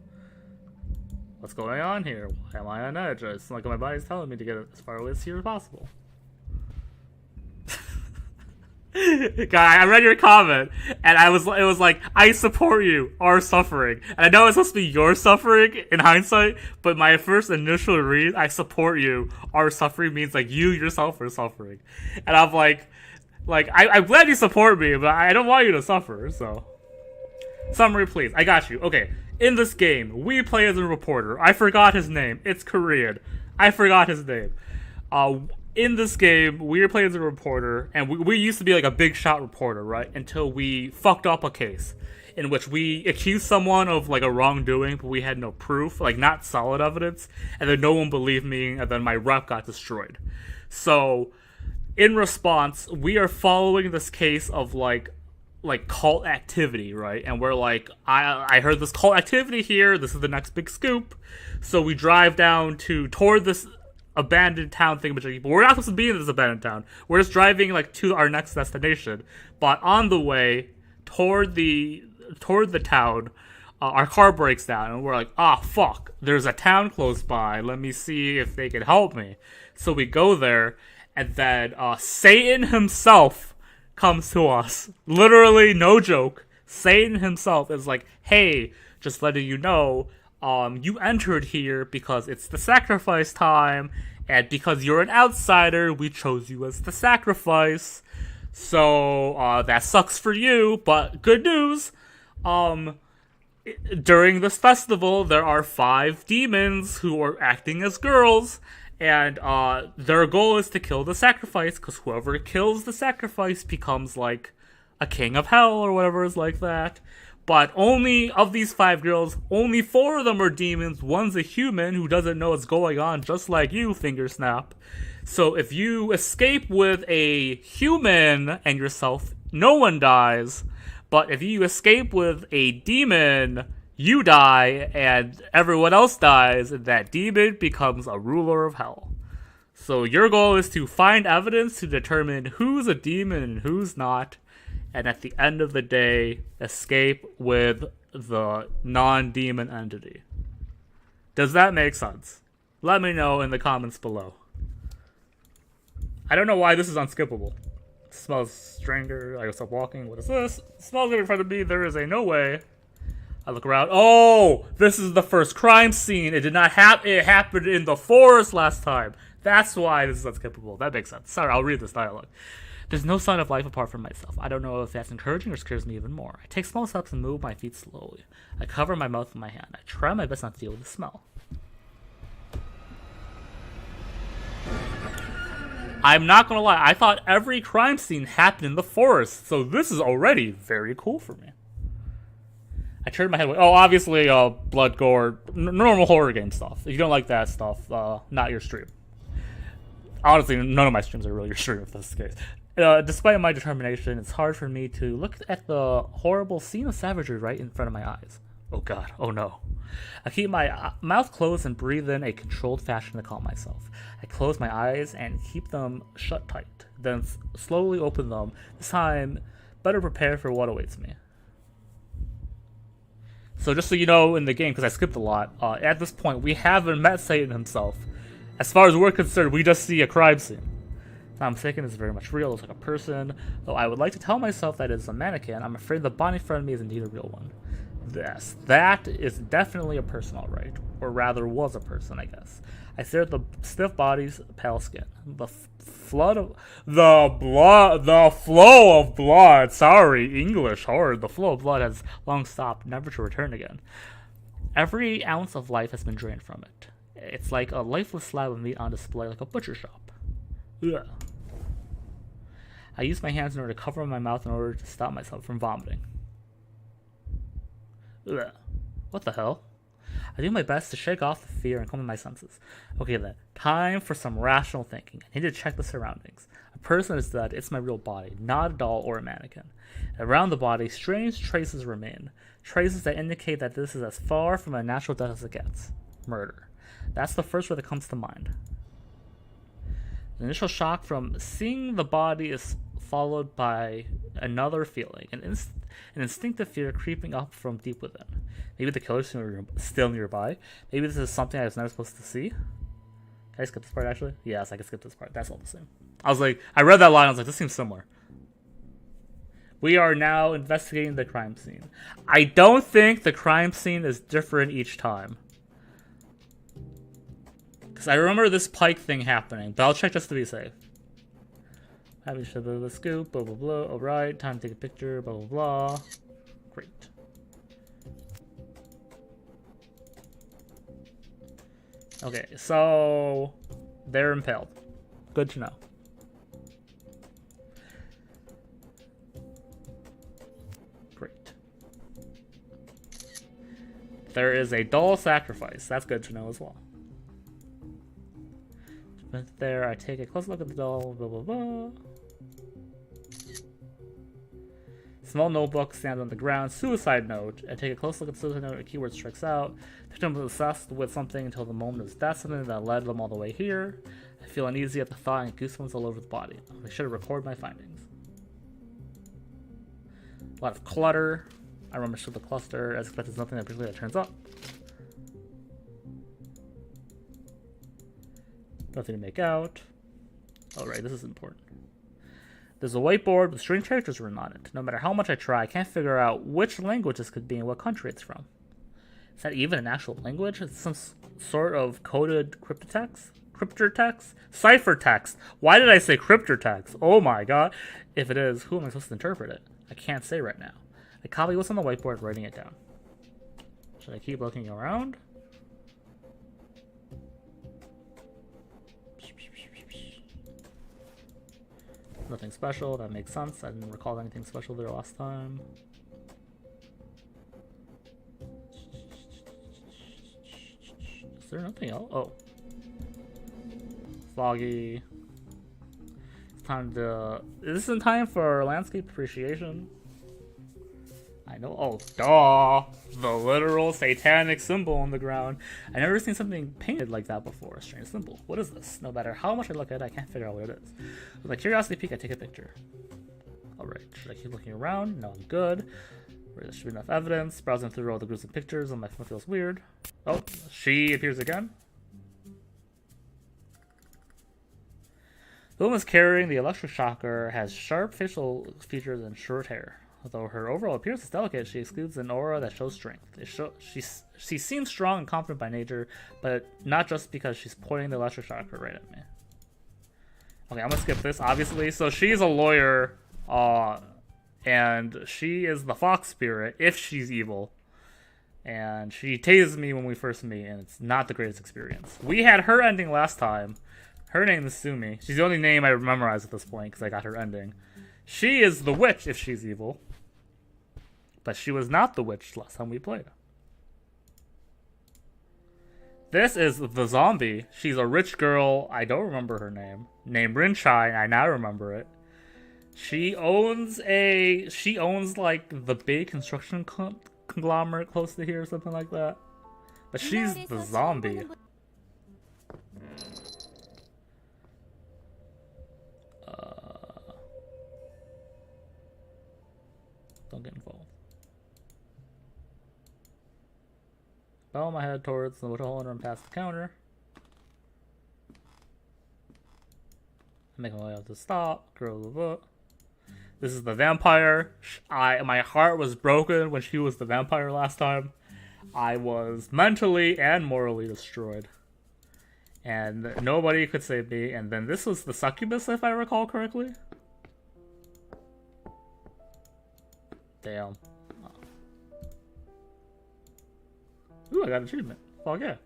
What's going on here? Why am I on edge? It's like my body's telling me to get as far away as here as possible. Guy, I read your comment, and it was like, I support you, our suffering. And I know it's supposed to be your suffering in hindsight, but my first initial read, I support you, our suffering, means like you yourself are suffering. And I'm like, I'm glad you support me, but I don't want you to suffer, so. Summary, please. I got you. Okay. In this game, we play as a reporter. I forgot his name. It's Korean. I forgot his name. In this game, we were playing as a reporter, and we used to be like a big shot reporter, right? Until we fucked up a case in which we accused someone of like a wrongdoing, but we had no proof, like not solid evidence, and then no one believed me, and then my rep got destroyed. So, in response, we are following this case of like cult activity, right? And we're like, I heard this cult activity here. This is the next big scoop. So we drive down toward this abandoned town thing, but we're not supposed to be in this abandoned town. We're just driving like to our next destination. But on the way toward the town, our car breaks down, and we're like, fuck, there's a town close by. Let me see if they can help me. So we go there, and then Satan himself comes to us. Literally, no joke. Satan himself is like, hey, just letting you know, you entered here because it's the sacrifice time, and because you're an outsider, we chose you as the sacrifice. So, that sucks for you, but good news. During this festival, there are 5 demons who are acting as girls, and their goal is to kill the sacrifice, because whoever kills the sacrifice becomes like a king of hell or whatever is like that. But only of these 5 girls, only 4 of them are demons. One's a human who doesn't know what's going on, just like you, Fingersnap. So if you escape with a human and yourself, no one dies. But if you escape with a demon, you die, and everyone else dies, and that demon becomes a ruler of hell. So your goal is to find evidence to determine who's a demon and who's not, and at the end of the day, escape with the non-demon entity. Does that make sense? Let me know in the comments below. I don't know why this is unskippable. It smells stranger. I gotta stop walking. What is this? It smells good in front of me. There is no way I look around. Oh, this is the first crime scene. It did not happen. It happened in the forest last time. That's why this is unskippable. That makes sense. Sorry, I'll read this dialogue. There's no sign of life apart from myself. I don't know if that's encouraging or scares me even more. I take small steps and move my feet slowly. I cover my mouth with my hand. I try my best not to deal with the smell. I'm not gonna lie, I thought every crime scene happened in the forest, so this is already very cool for me. I turned my head away. Oh, obviously, blood, gore, normal horror game stuff. If you don't like that stuff, not your stream. Honestly, none of my streams are really your stream if that's the case. Despite my determination, it's hard for me to look at the horrible scene of savagery right in front of my eyes. Oh god, oh no. I keep my mouth closed and breathe in a controlled fashion to calm myself. I close my eyes and keep them shut tight, then slowly open them, this time better prepared for what awaits me. So just so you know, in the game, because I skipped a lot, at this point we haven't met Satan himself. As far as we're concerned, we just see a crime scene. I'm mistaken, it's very much real, it's like a person. Though I would like to tell myself that it's a mannequin, I'm afraid the body in front of me is indeed a real one. Yes, that is definitely a person, alright. Or rather, was a person, I guess. I stare at the stiff body's pale skin. The flow of blood, sorry, English hard. The flow of blood has long stopped, never to return again. Every ounce of life has been drained from it. It's like a lifeless slab of meat on display, like a butcher shop. Ugh. I use my hands in order to cover my mouth in order to stop myself from vomiting. Ugh. What the hell? I do my best to shake off the fear and come to my senses. Okay then, time for some rational thinking. I need to check the surroundings. A person is dead, it's my real body, not a doll or a mannequin. Around the body, strange traces remain. Traces that indicate that this is as far from a natural death as it gets. Murder. That's the first word that comes to mind. The initial shock from seeing the body is followed by another feeling, an instinctive fear creeping up from deep within. Maybe the killer's still nearby. Maybe this is something I was never supposed to see. Can I skip this part, actually? Yes, I can skip this part. That's all the same. I read that line, I was like, this seems similar. We are now investigating the crime scene. I don't think the crime scene is different each time. Because I remember this pike thing happening, but I'll check just to be safe. Having a bit of a scoop, blah blah blah. Alright, time to take a picture, blah blah blah. Great. Okay, so they're impaled. Good to know. Great. There is a doll sacrifice. That's good to know as well. There, I take a close look at the doll, blah blah blah. Small notebook stands on the ground, suicide note. I take a close look at the suicide note, a keyword strikes out. The victim was obsessed with something until the moment of death, something that led them all the way here. I feel uneasy at the thought and goosebumps all over the body. I should record my findings. A lot of clutter. I remember the cluster, as expected, nothing that particularly turns up. Nothing to make out. Alright, this is important. There's a whiteboard with strange characters written on it. No matter how much I try, I can't figure out which language this could be and what country it's from. Is that even an actual language? It's some sort of coded cryptotext? Cryptotext? Ciphertext. Why did I say cryptotext? Oh my god. If it is, who am I supposed to interpret it? I can't say right now. I copy what's on the whiteboard, writing it down. Should I keep looking around? Nothing special, that makes sense. I didn't recall anything special there last time. Is there nothing else? Oh. Foggy. It's time to... Is this in time for landscape appreciation? I know. Oh, duh! The literal satanic symbol on the ground. I've never seen something painted like that before. A strange symbol. What is this? No matter how much I look at it, I can't figure out what it is. With my curiosity peak, I take a picture. Alright, should I keep looking around? No, I'm good. There should be enough evidence. Browsing through all the gruesome pictures on my phone feels weird. Oh, she appears again. The woman carrying the electric shocker has sharp facial features and short hair. Although her overall appearance is delicate, she exudes an aura that shows strength. She seems strong and confident by nature, but not just because she's pointing the electric chakra right at me. Okay, I'm gonna skip this, obviously. So she's a lawyer, and she is the fox spirit, if she's evil. And she tased me when we first meet, and it's not the greatest experience. We had her ending last time. Her name is Sumi. She's the only name I memorized at this point, because I got her ending. She is the witch, if she's evil. But she was not the witch last time we played. This is the zombie. She's a rich girl. I don't remember her name. Named Rinchai. I now remember it. She owns like the big construction conglomerate close to here or something like that. But she's the zombie. Don't get involved. Bow my head towards the hotel owner and past the counter. Make my way up to stop. Girl the book. This is the vampire. My heart was broken when she was the vampire last time. I was mentally and morally destroyed. And nobody could save me. And then this was the succubus, if I recall correctly. Damn. Ooh, I got an achievement. Fuck yeah.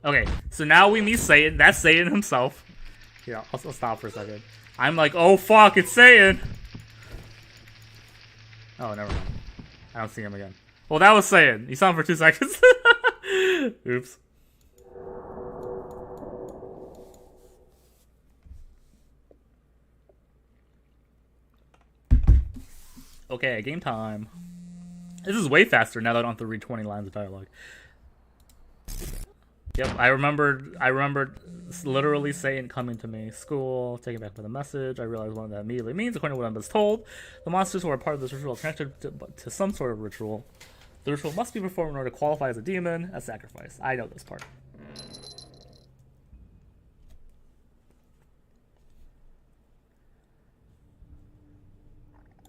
Okay, so now we meet Satan. That's Satan himself. Yeah, I'll stop for a second. I'm like, oh fuck, it's Satan! Oh, never mind. I don't see him again. Well, that was Satan. He saw him for 2 seconds. Oops. Okay, game time. This is way faster now that I don't have to read 20 lines of dialogue. Yep, I remembered literally Satan coming to me. School, taking back with a message. I realized what that immediately means. According to what I was told, the monsters who are part of this ritual are connected to some sort of ritual. The ritual must be performed in order to qualify as a demon, a sacrifice. I know this part.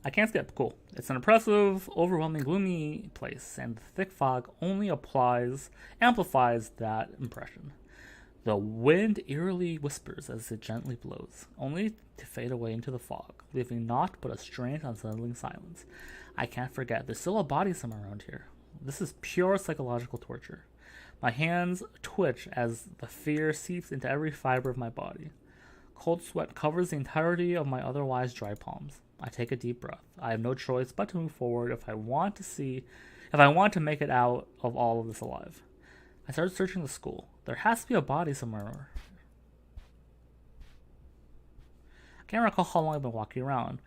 I can't skip. Cool. It's an oppressive, overwhelming, gloomy place, and the thick fog only amplifies that impression. The wind eerily whispers as it gently blows, only to fade away into the fog, leaving naught but a strange, unsettling silence. I can't forget, there's still a body somewhere around here. This is pure psychological torture. My hands twitch as the fear seeps into every fiber of my body. Cold sweat covers the entirety of my otherwise dry palms. I take a deep breath. I have no choice but to move forward if I want to make it out of all of this alive. I started searching the school. There has to be a body somewhere. I can't recall how long I've been walking around.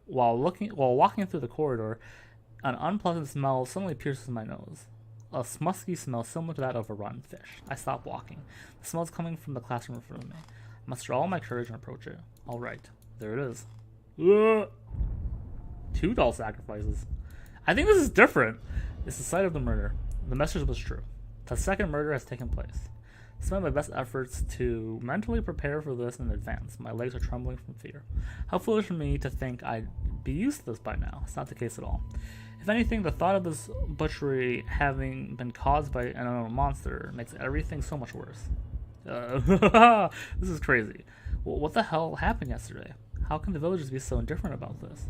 While walking through the corridor, an unpleasant smell suddenly pierces my nose. A musky smell similar to that of a rotten fish. I stop walking. The smell is coming from the classroom in front of me. I muster all my courage and approach it. All right, there it is. 2 doll sacrifices. I think this is different. It's the site of the murder. The message was true. The second murder has taken place. I spent my best efforts to mentally prepare for this in advance. My legs are trembling from fear. How foolish of me to think I'd be used to this by now. It's not the case at all. If anything, the thought of this butchery having been caused by an unknown monster makes everything so much worse. This is crazy. Well, what the hell happened yesterday? How can the villagers be so indifferent about this?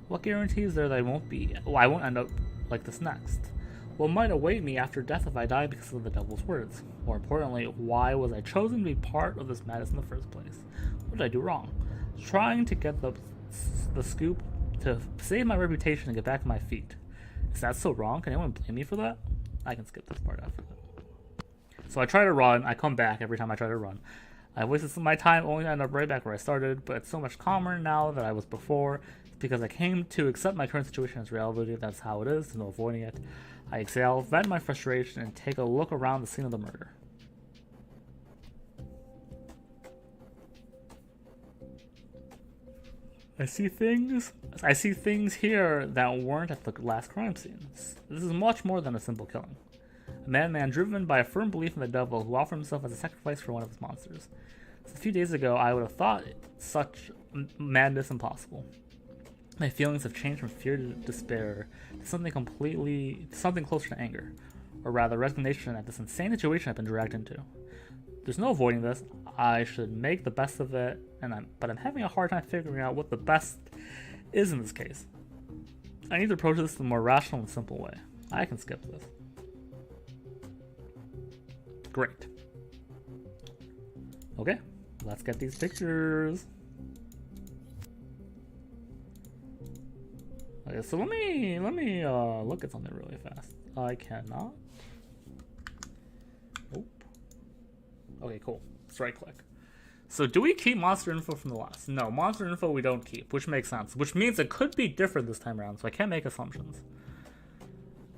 What guarantees there that I won't end up like this next? What might await me after death if I die because of the devil's words? More importantly, why was I chosen to be part of this madness in the first place? What did I do wrong? Trying to get the scoop to save my reputation and get back on my feet. Is that so wrong? Can anyone blame me for that? I can skip this part after that. So I try to run. I come back every time I try to run. I wasted some of my time only to end up right back where I started, but it's so much calmer now than I was before. It's because I came to accept my current situation as reality. That's how it is. There's no avoiding it. I exhale, vent my frustration, and take a look around the scene of the murder. I see things here that weren't at the last crime scene. This is much more than a simple killing. A madman driven by a firm belief in the devil who offered himself as a sacrifice for one of his monsters. A few days ago, I would have thought such madness impossible. My feelings have changed from fear to despair to something closer to anger, or rather resignation at this insane situation I've been dragged into. There's no avoiding this. I should make the best of it, but I'm having a hard time figuring out what the best is in this case. I need to approach this in a more rational and simple way. I can skip this. Great. Okay, let's get these pictures. Okay, so let me look at something really fast. I cannot. Nope. Okay, cool. Let's right click. So do we keep monster info from the last? No, monster info we don't keep, which makes sense. Which means it could be different this time around, so I can't make assumptions.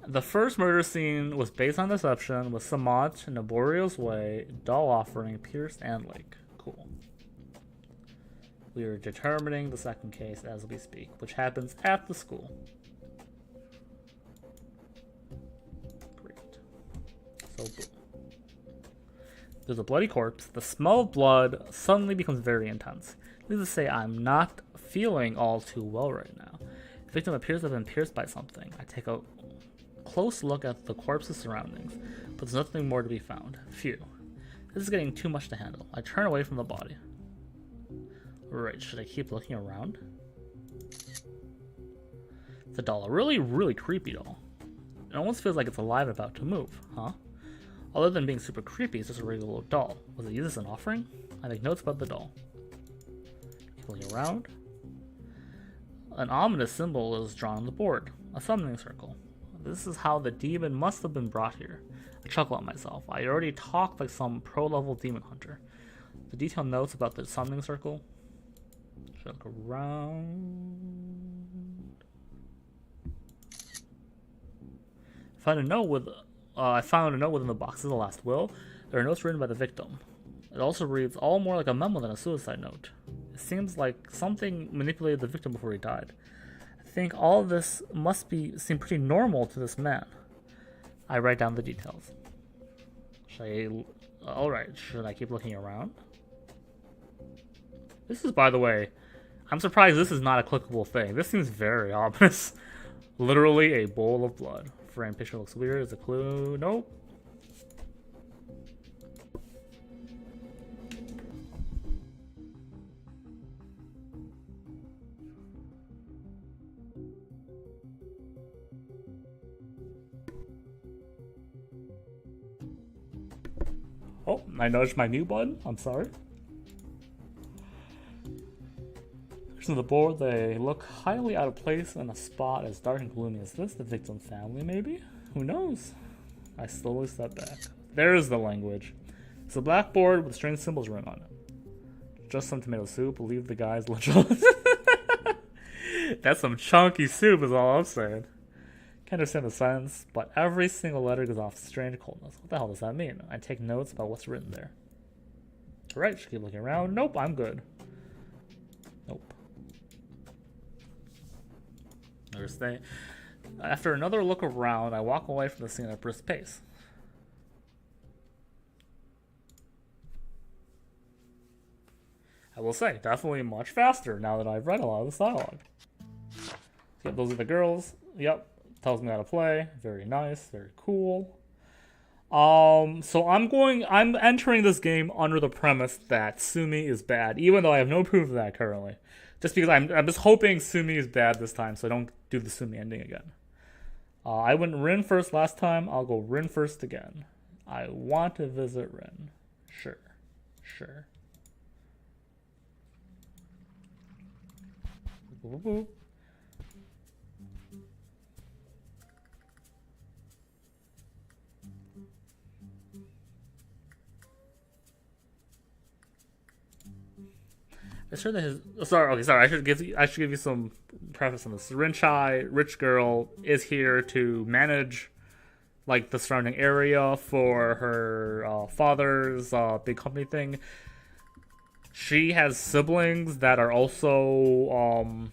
The first murder scene was based on deception with Samant, Naborios Way, Doll Offering, Pierce, and Lake. Cool. We are determining the second case as we speak, which happens at the school. Great. So boom. There's a bloody corpse. The smell of blood suddenly becomes very intense. Needless to say, I'm not feeling all too well right now. The victim appears to have been pierced by something. I take a close look at the corpse's surroundings, but there's nothing more to be found. Phew. This is getting too much to handle. I turn away from the body. Right, should I keep looking around? It's a doll. A really, really creepy doll. It almost feels like it's alive about to move, huh? Other than being super creepy, it's just a regular little doll. Was it used as an offering? I make notes about the doll. Keep looking around. An ominous symbol is drawn on the board. A summoning circle. This is how the demon must have been brought here. I chuckle at myself. I already talked like some pro-level demon hunter. The detailed notes about the summoning circle. Should I look around? I found a note within the box of the last will. There are notes written by the victim. It also reads all more like a memo than a suicide note. It seems like something manipulated the victim before he died. I think all of this must seem pretty normal to this man. I write down the details. Alright, should I keep looking around? This is, by the way, I'm surprised this is not a clickable thing. This seems very ominous. Literally a bowl of blood. Frame picture looks weird. Is a clue? Nope. Oh, I nudged my mute button. I'm sorry. On the board, they look highly out of place in a spot as dark and gloomy as this. The victim's family, maybe? Who knows? I slowly step back. There's the language. It's a blackboard with strange symbols written on it. Just some tomato soup. Leave the guy's lunch alone. That's some chunky soup is all I'm saying. Can't understand the sentence, but every single letter gives off strange coldness. What the hell does that mean? I take notes about what's written there. Alright, should keep looking around. Nope, I'm good. Nope. After another look around, I walk away from the scene at a brisk pace. I will say, definitely much faster now that I've read a lot of this dialogue. Yep, those are the girls. Yep, tells me how to play. Very nice, very cool. So I'm entering this game under the premise that Sumi is bad, even though I have no proof of that currently. Just because I'm just hoping Sumi is bad this time, so I don't do the Sumi ending again. I went Rin first last time. I'll go Rin first again. I want to visit Rin. Sure. Boop, boop. I sure that his sorry. I should give you some preface on this. Rinchai, rich girl, is here to manage like the surrounding area for her father's big company thing. She has siblings that are also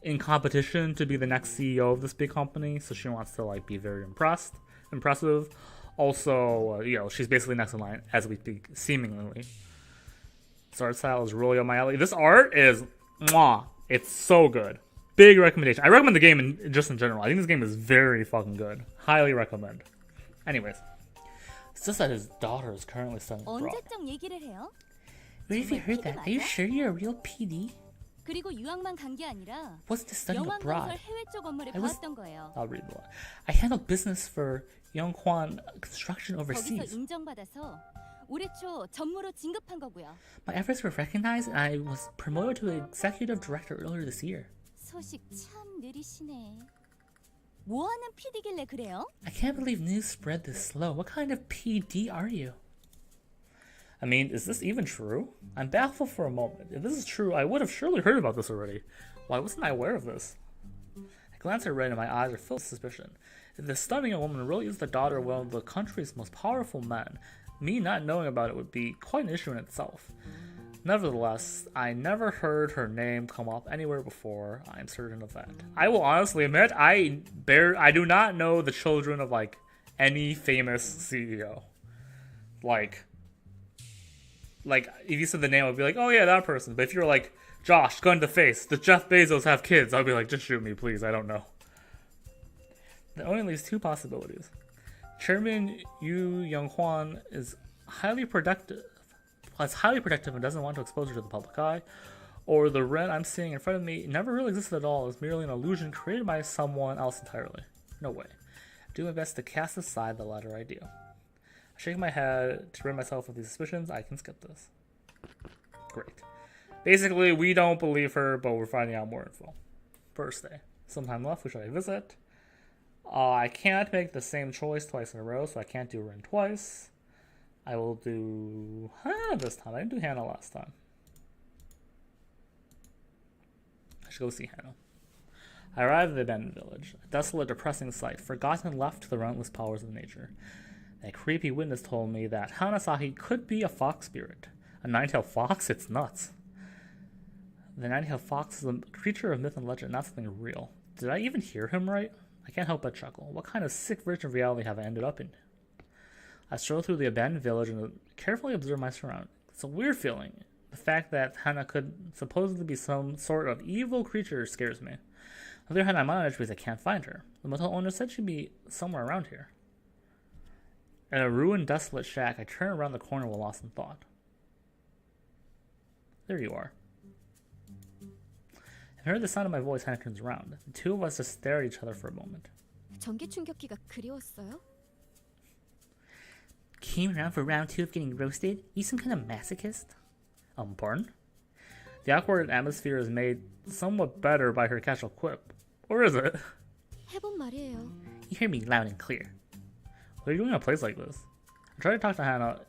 in competition to be the next CEO of this big company, so she wants to like be very impressive. Also, she's basically next in line as we speak, seemingly. This art style is really on my alley. This art is mwah. It's so good. Big recommendation. I recommend the game just in general. I think this game is very fucking good. Highly recommend. Anyways, it's just that his daughter is currently studying abroad. 언제적 얘기를 해요? Where have you heard that? Are you sure you're a real PD? 그리고 유학만 간 게 아니라 What's this studying abroad? 영화건설 해외 쪽 업무를 was- 봐왔던 거예요. I'll read the line. I handle business for Yonghwan Construction 거기서 overseas. 인정받아서 올해 초 전무로 진급한 거고요. My efforts were recognized and I was promoted to executive director earlier this year. 소식 참 느리시네. 뭐 하는 PD길래 그래요? I can't believe news spread this slow. What kind of PD are you? I mean, is this even true? I'm baffled for a moment. If this is true, I would have surely heard about this already. Why wasn't I aware of this? I glance at Red and my eyes are filled with suspicion. If this stunning woman really is the daughter of one of the country's most powerful men, me not knowing about it would be quite an issue in itself. Nevertheless, I never heard her name come up anywhere before. I'm certain of that. I will honestly admit, I do not know the children of like any famous CEO. Like if you said the name, I'd be like, oh yeah, that person. But if you're like, Josh, gun to the face, does Jeff Bezos have kids? I'd be like, just shoot me, please. I don't know. That only leaves two possibilities. Chairman Yu Yonghwan is highly productive and doesn't want to expose her to the public eye, or the Ren I'm seeing in front of me never really existed at all, is merely an illusion created by someone else entirely. No way. I do my best to cast aside the latter idea. I shake my head to rid myself of these suspicions. I can skip this. Great. Basically, we don't believe her, but we're finding out more info. First day. Sometime left, who should I visit? I can't make the same choice twice in a row, so I can't do Ren twice. I will do Hannah this time. I didn't do Hannah last time. I should go see Hannah. I arrived at the abandoned village. A desolate, depressing sight, forgotten and left to the relentless powers of nature. That creepy witness told me that Hanasahi could be a fox spirit. A nine-tailed fox? It's nuts. The nine-tailed fox is a creature of myth and legend, not something real. Did I even hear him right? I can't help but chuckle. What kind of sick version of reality have I ended up in? I stroll through the abandoned village and carefully observe my surroundings. It's a weird feeling. The fact that Hana could supposedly be some sort of evil creature scares me. On the other hand, I'm on edge because I can't find her. The motel owner said she'd be somewhere around here. In a ruined, desolate shack, I turn around the corner while lost in thought. There you are. I heard the sound of my voice. Hannah turns around. The two of us just stare at each other for a moment. 전기 충격기가 그리웠어요? Came around for round 2 of getting roasted? You some kind of masochist? Pardon? The awkward atmosphere is made somewhat better by her casual quip. Or is it? 해본 말이에요. You hear me loud and clear. What are you doing in a place like this? I try to talk to Hannah,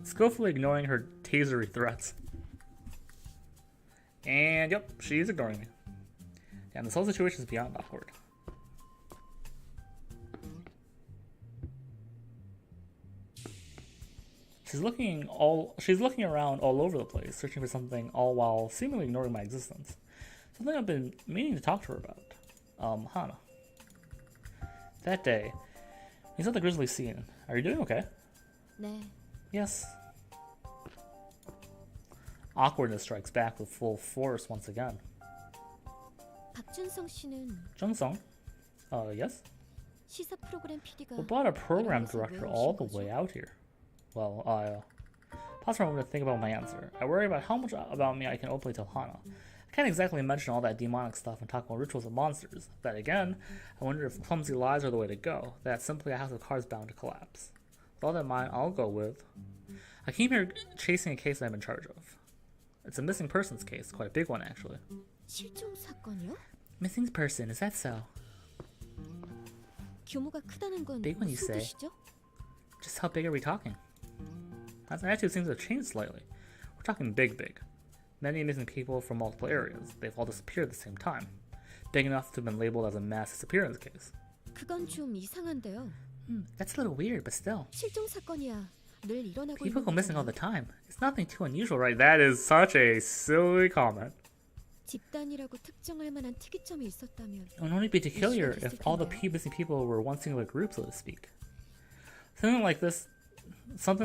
skillfully ignoring her tasery threats. And yep, she's ignoring me. Damn, this whole situation is beyond awkward. She's looking around all over the place, searching for something, all while seemingly ignoring my existence. Something I've been meaning to talk to her about. Hana. That day, he's at the grisly scene. Are you doing okay? 네. Yes. Awkwardness strikes back with full force once again. 박준성 씨는 Jung-sung? Yes? 시사 프로그램 PD가 What brought a program director all the way out here? Well, pause for a moment to think about my answer. I worry about how much about me I can openly tell Hana. I can't exactly mention all that demonic stuff and talk about rituals of monsters. Then again, I wonder if clumsy lies are the way to go. That's simply a house of cards bound to collapse. With all that in mind, I'll go with... I came here chasing a case I'm in charge of. It's a missing persons case, quite a big one actually. 실종 사건이요? Missing person, is that so? 규모가 크다는 건 Big one, you 무슨 say. 뜻이죠? Just how big are we talking? That attitude seems to have changed slightly. We're talking big. Many missing people from multiple areas. They've all disappeared at the same time. Big enough to have been labeled as a mass disappearance case. 그건 좀 이상한데요. That's a little weird, but still. 실종 사건이야. 늘 일어나고 People go 있는 missing all the 거잖아요. time. It's nothing too unusual, Right, that is such a silly comment. 집단이라고 특정할 만한 특이점이 있었다면 It would only be peculiar if all the missing people were one singular group, so to speak. Something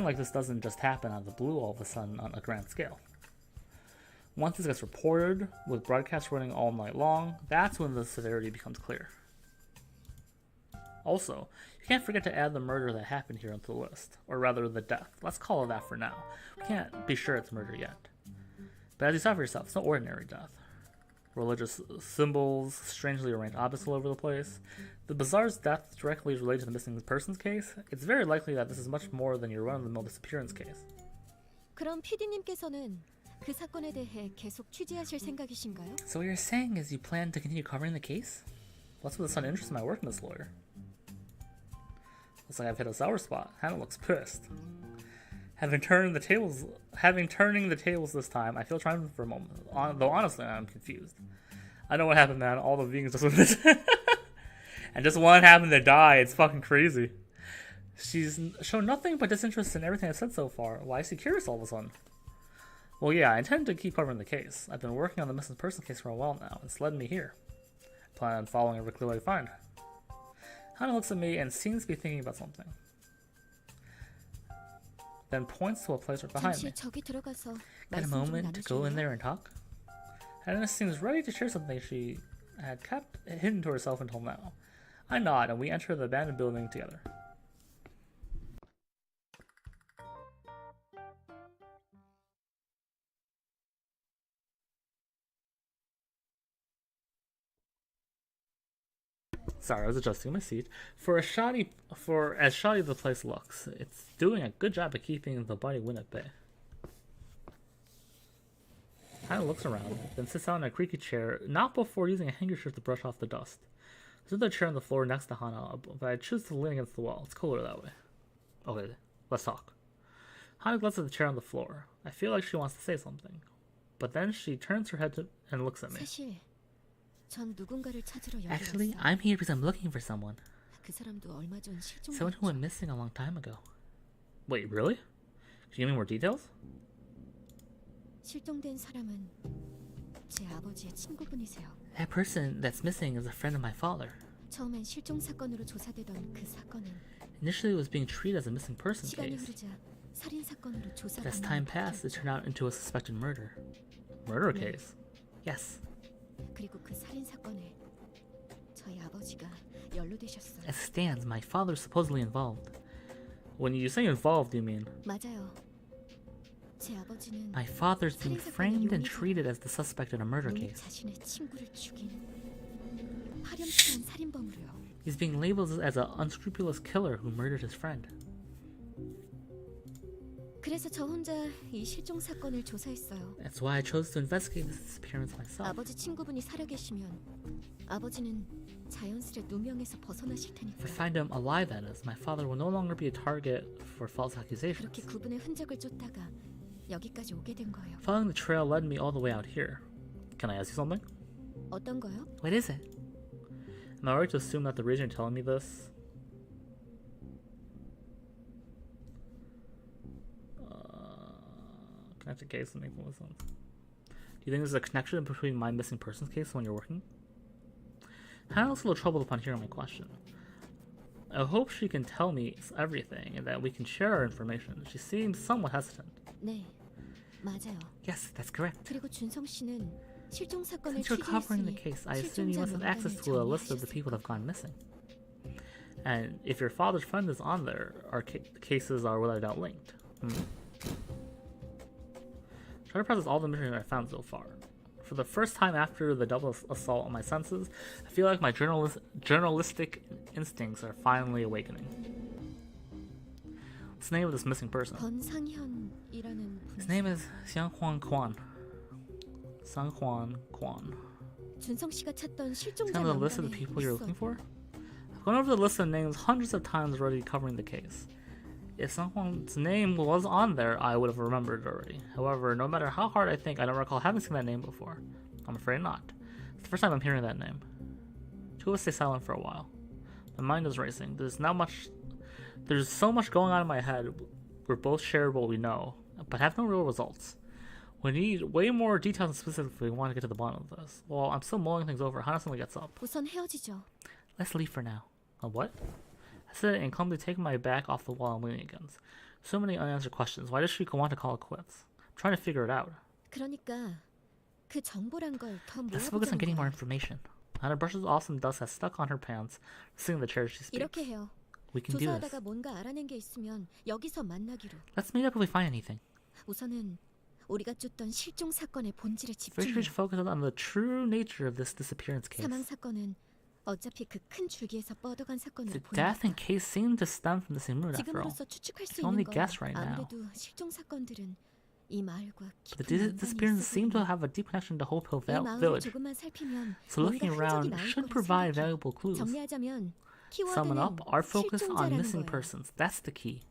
like this doesn't just happen out of the blue all of a sudden on a grand scale. Once this gets reported, with broadcasts running all night long, that's when the severity becomes clear. Also, you can't forget to add the murder that happened here onto the list, or rather the death. Let's call it that for now. We can't be sure it's murder yet. But as you saw for yourself, it's no ordinary death. Religious symbols, strangely arranged objects all over the place. The Bazaar's death directly is related to the missing persons case. It's very likely that this is much more than your run-of-the-mill disappearance case. 그럼 PD님께서는 그 사건에 대해 계속 취재하실 생각이신가요? So what you're saying is you plan to continue covering the case? What's with the sudden interest in my work in this lawyer? Looks like I've hit a sour spot. Hannah looks pissed. Having turning the tables this time, I feel triumphant for a moment. Though honestly, I'm confused. I know what happened, man. All the vegans just went this, and just one happened to die. It's fucking crazy. She's shown nothing but disinterest in everything I've said so far. Why is she curious all of a sudden? Well, yeah, I intend to keep covering the case. I've been working on the missing person case for a while now. It's led me here. I plan on following every clue I find. Hannah looks at me and seems to be thinking about something. Then points to a place right behind me. Got a moment to go in there and talk? Hannah seems ready to share something she had kept hidden to herself until now. I nod and we enter the abandoned building together. Sorry, I was adjusting my seat. For as shoddy the place looks, it's doing a good job of keeping the bloody wind at bay. Hannah looks around, then sits down in a creaky chair, not before using a handkerchief to brush off the dust. There's another chair on the floor next to Hannah, but I choose to lean against the wall. It's cooler that way. Okay, let's talk. Hannah glances at the chair on the floor. I feel like she wants to say something, but then she turns her head and looks at me. Actually, I'm here because I'm looking for someone. Someone who went missing a long time ago. Wait, really? Can you give me more details? That person that's missing is a friend of my father. Initially it was being treated as a missing person case. But as time passed, it turned out into a suspected murder. Murder case? Yes. As it stands, my father's supposedly involved. When you say involved, you mean? My father's being framed and treated as the suspect in a murder case. He's being labeled as an unscrupulous killer who murdered his friend. That's why I chose to investigate this disappearance myself. If I find him alive, that is, my father will no longer be a target for false accusations. Following the trail led me all the way out here. Can I ask you something? What is it? Am I right to assume that the reason you're telling me this... Connected case and make more sense. Do you think there's a connection between my missing persons case and when you're working? Hannah looks a little troubled upon hearing my question. I hope she can tell me everything and that we can share our information. She seems somewhat hesitant. Yes, that's correct. Since you're covering the case, I assume you must have access to a list of the people that have gone missing. And if your father's friend is on there, our cases are without a doubt linked. Try to process all the information I found so far. For the first time after the double assault on my senses, I feel like my journalistic instincts are finally awakening. What's the name of this missing person? His name is Xianhuan Quan. Xianhuan Quan. Is that the list of the people you're looking for? I've gone over the list of names hundreds of times already covering the case. If someone's name was on there, I would have remembered it already. However, no matter how hard I think, I don't recall having seen that name before. I'm afraid not. It's the first time I'm hearing that name. Two of us stay silent for a while. My mind is racing. There's so much going on in my head. We're both shared what we know, but have no real results. We need way more details and specifics if we want to get to the bottom of this. Well, I'm still mulling things over. Hannah suddenly gets up. Let's leave for now. A what? I said it and calmly taking my back off the wall I'm leaning against. So many unanswered questions. Why does she want to call it quits? I'm trying to figure it out. 그 정보란 걸 더 Let's focus on 모아보자는 getting more 거야. information. Hana brushes off some dust that's stuck on her pants, sitting in the chair as she speaks. 이렇게 해요. We can do this. 조사하다가 뭔가 알아낸 게 있으면 여기서 만나기로. Let's meet up if we find anything. 우선은 우리가 쫓던 실종 사건의 본질에 First, we 집중해. should focus on the true nature of this disappearance case. 사망 사건은 어차피 그 큰 줄기에서 뻗어간 사건으로 The death and 보이니까. case seem to stem from the same root after all. 지금으로서 추측할 수 can only 있는 건 guess right now. 아무래도 실종 사건들은 이 마을과 But 깊은 the 연관이 disappearances seem to 있어 보이네. have a deep connection to Hope Hill 이 마을을 Village. 조금만 살피면 So 뭔가 looking 흔적이 around 나올 should 거라 provide 생각해. valuable clues. 정리하자면 Summing up, 키워드는 our focus on 실종자라는 missing 거예요. persons. That's the key.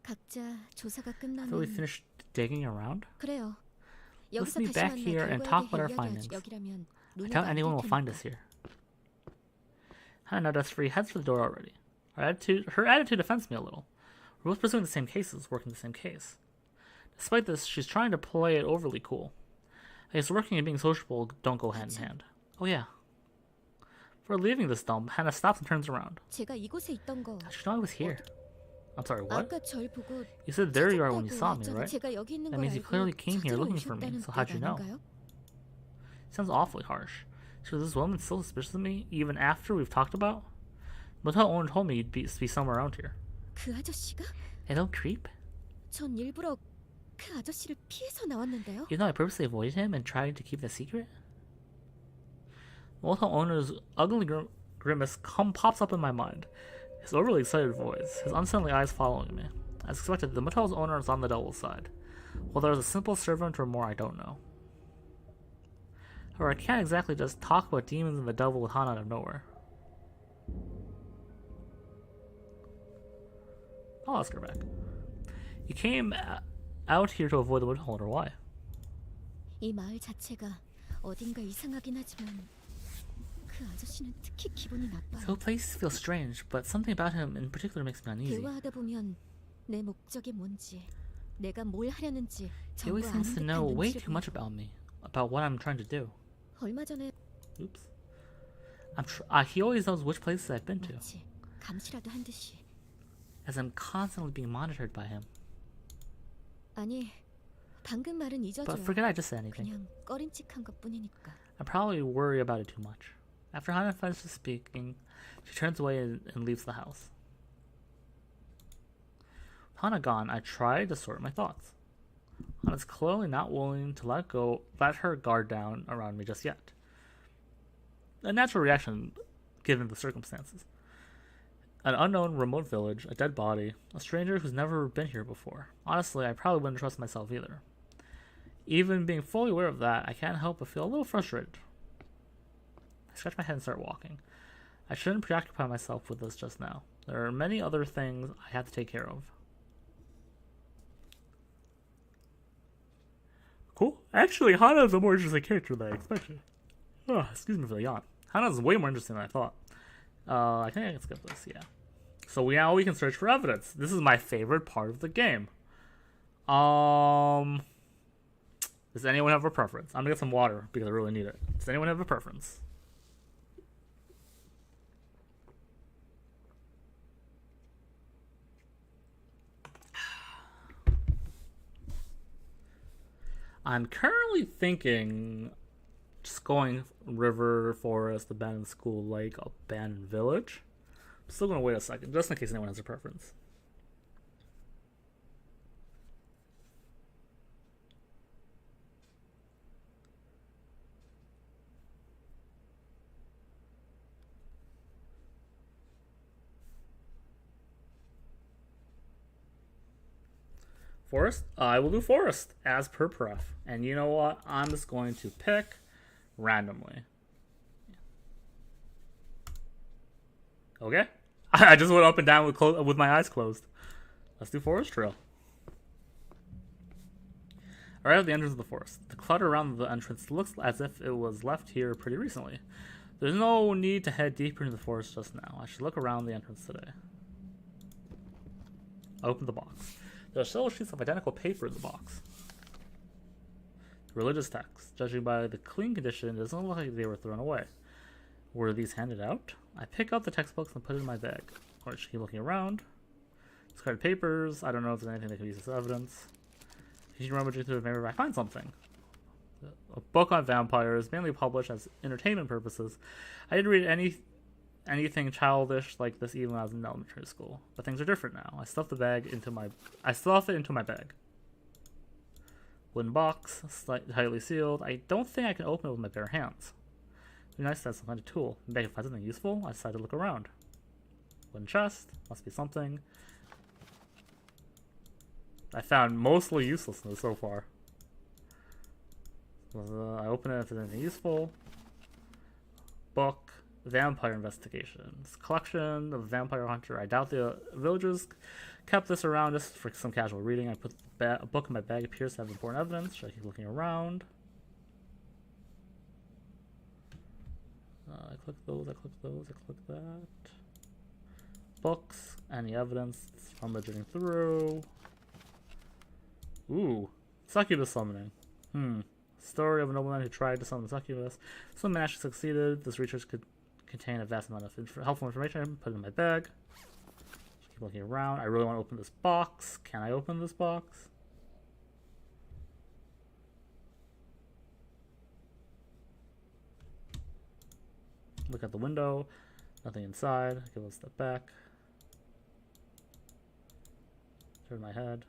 각자 조사가 After we 끝나면 finish digging around, 그래요. let's 여기서 meet 다시 back 만나 here and 결과에 talk about 대해 our findings. 이야기하지. 여기라면 I 눈에도 doubt 안 anyone will 띌 find 테니까. us here. Hannah noticed Free heads for the door already. Her attitude offends me a little. We're both pursuing the same cases, working the same case. Despite this, she's trying to play it overly cool. I guess working and being sociable don't go hand in hand. Oh yeah. Before leaving this dump, Hannah stops and turns around. 제가 이곳에 있던 거 How did you know I was here? I'm sorry, what? 아까 절 보고 You said there you are when you 찾았다고 saw me, 했잖아. right? 제가 여기 있는 That 걸 means you 알고 clearly came here 찾으러 looking for me, 오셨다는 so how'd you 뜻 know? 아닌가요? Sounds awfully harsh. So this woman still suspicious of me, even after we've talked about? Motel owner told me you'd be somewhere around here. 그 아저씨가? Hey, don't creep. 전 일부러 그 아저씨를 피해서 나왔는데요. You know I purposely avoided him and tried to keep the secret? Motel owner's ugly grimace pops up in my mind. His overly excited voice, his unsettling eyes following me. As expected, the motel's owner is on the devil's side. Whether there's a simple servant or more, I don't know. However, I can't exactly just talk about demons and the devil with Han out of nowhere. I'll ask her back. You came out here to avoid the motel owner, why? 이 마을 자체가 어딘가 이상하긴 하지만 그 아저씨는 특히 기분이 나빠요. The place feels strange, but something about him in particular makes me uneasy. 대화하다 보면 내 목적이 뭔지, 내가 뭘 하려는지 He 전부 always 아는 seems to 듯한 know way 눈치를 too much 보여. about me, about what I'm trying to do. 얼마 전에 Oops. He always knows which places I've been to, 마치 감시라도 한 듯이. as I'm constantly being monitored by him. 아니, 방금 말은 But 잊어줘요. forget I just said anything. 그냥 꺼림칙한 것뿐이니까. I probably worry about it too much. After Hannah finishes speaking, she turns away and leaves the house. With Hannah gone, I try to sort my thoughts. Hannah's clearly not willing to let her guard down around me just yet. A natural reaction, given the circumstances. An unknown remote village, a dead body, a stranger who's never been here before. Honestly, I probably wouldn't trust myself either. Even being fully aware of that, I can't help but feel a little frustrated. I scratch my head and start walking. I shouldn't preoccupy myself with this just now. There are many other things I have to take care of. Cool. Actually, Hana's a more interesting character than I expected. Oh, excuse me for the yawn. Hana's way more interesting than I thought. I think I can skip this, yeah. So now we can search for evidence. This is my favorite part of the game. Does anyone have a preference? I'm gonna get some water because I really need it. Does anyone have a preference? I'm currently thinking just going river, forest, abandoned school, lake, abandoned village. I'm still gonna wait a second, just in case anyone has a preference. Forest? I will do forest, as per pref. And you know what? I'm just going to pick randomly. Okay? I just went up and down with my eyes closed. Let's do forest trail. Right at the entrance of the forest. The clutter around the entrance looks as if it was left here pretty recently. There's no need to head deeper into the forest just now. I should look around the entrance today. Open the box. There are several sheets of identical paper in the box. Religious texts. Judging by the clean condition, it doesn't look like they were thrown away. Were these handed out? I pick up the textbooks and put it in my bag. Or I should keep looking around. Discarded papers. I don't know if there's anything that can be used as evidence. Continue rummaging through the maybe I find something. a book on vampires, mainly published as entertainment purposes. I didn't read anything childish like this even when I was in elementary school. But things are different now. I stuffed it into my bag. Wooden box, tightly sealed. I don't think I can open it with my bare hands. It'd be nice to have some kind of tool. Maybe if I find something useful, I decided to look around. Wooden chest, must be something. I found mostly uselessness so far. I open it if there's anything useful. Book, vampire investigations. Collection of vampire hunter. I doubt the villagers kept this around just for some casual reading. I put a book in my bag. Appears to have important evidence. Should I keep looking around? I click those, I click those, I click that. Books, any evidence from reading through. Ooh, succubus summoning. Story of a nobleman who tried to summon a succubus. Some man actually succeeded. This research could contain a vast amount of helpful information. Put it in my bag. Just keep looking around. I really want to open this box. Can I open this box? Look at the window. Nothing inside. Give it a step back. Turn my head.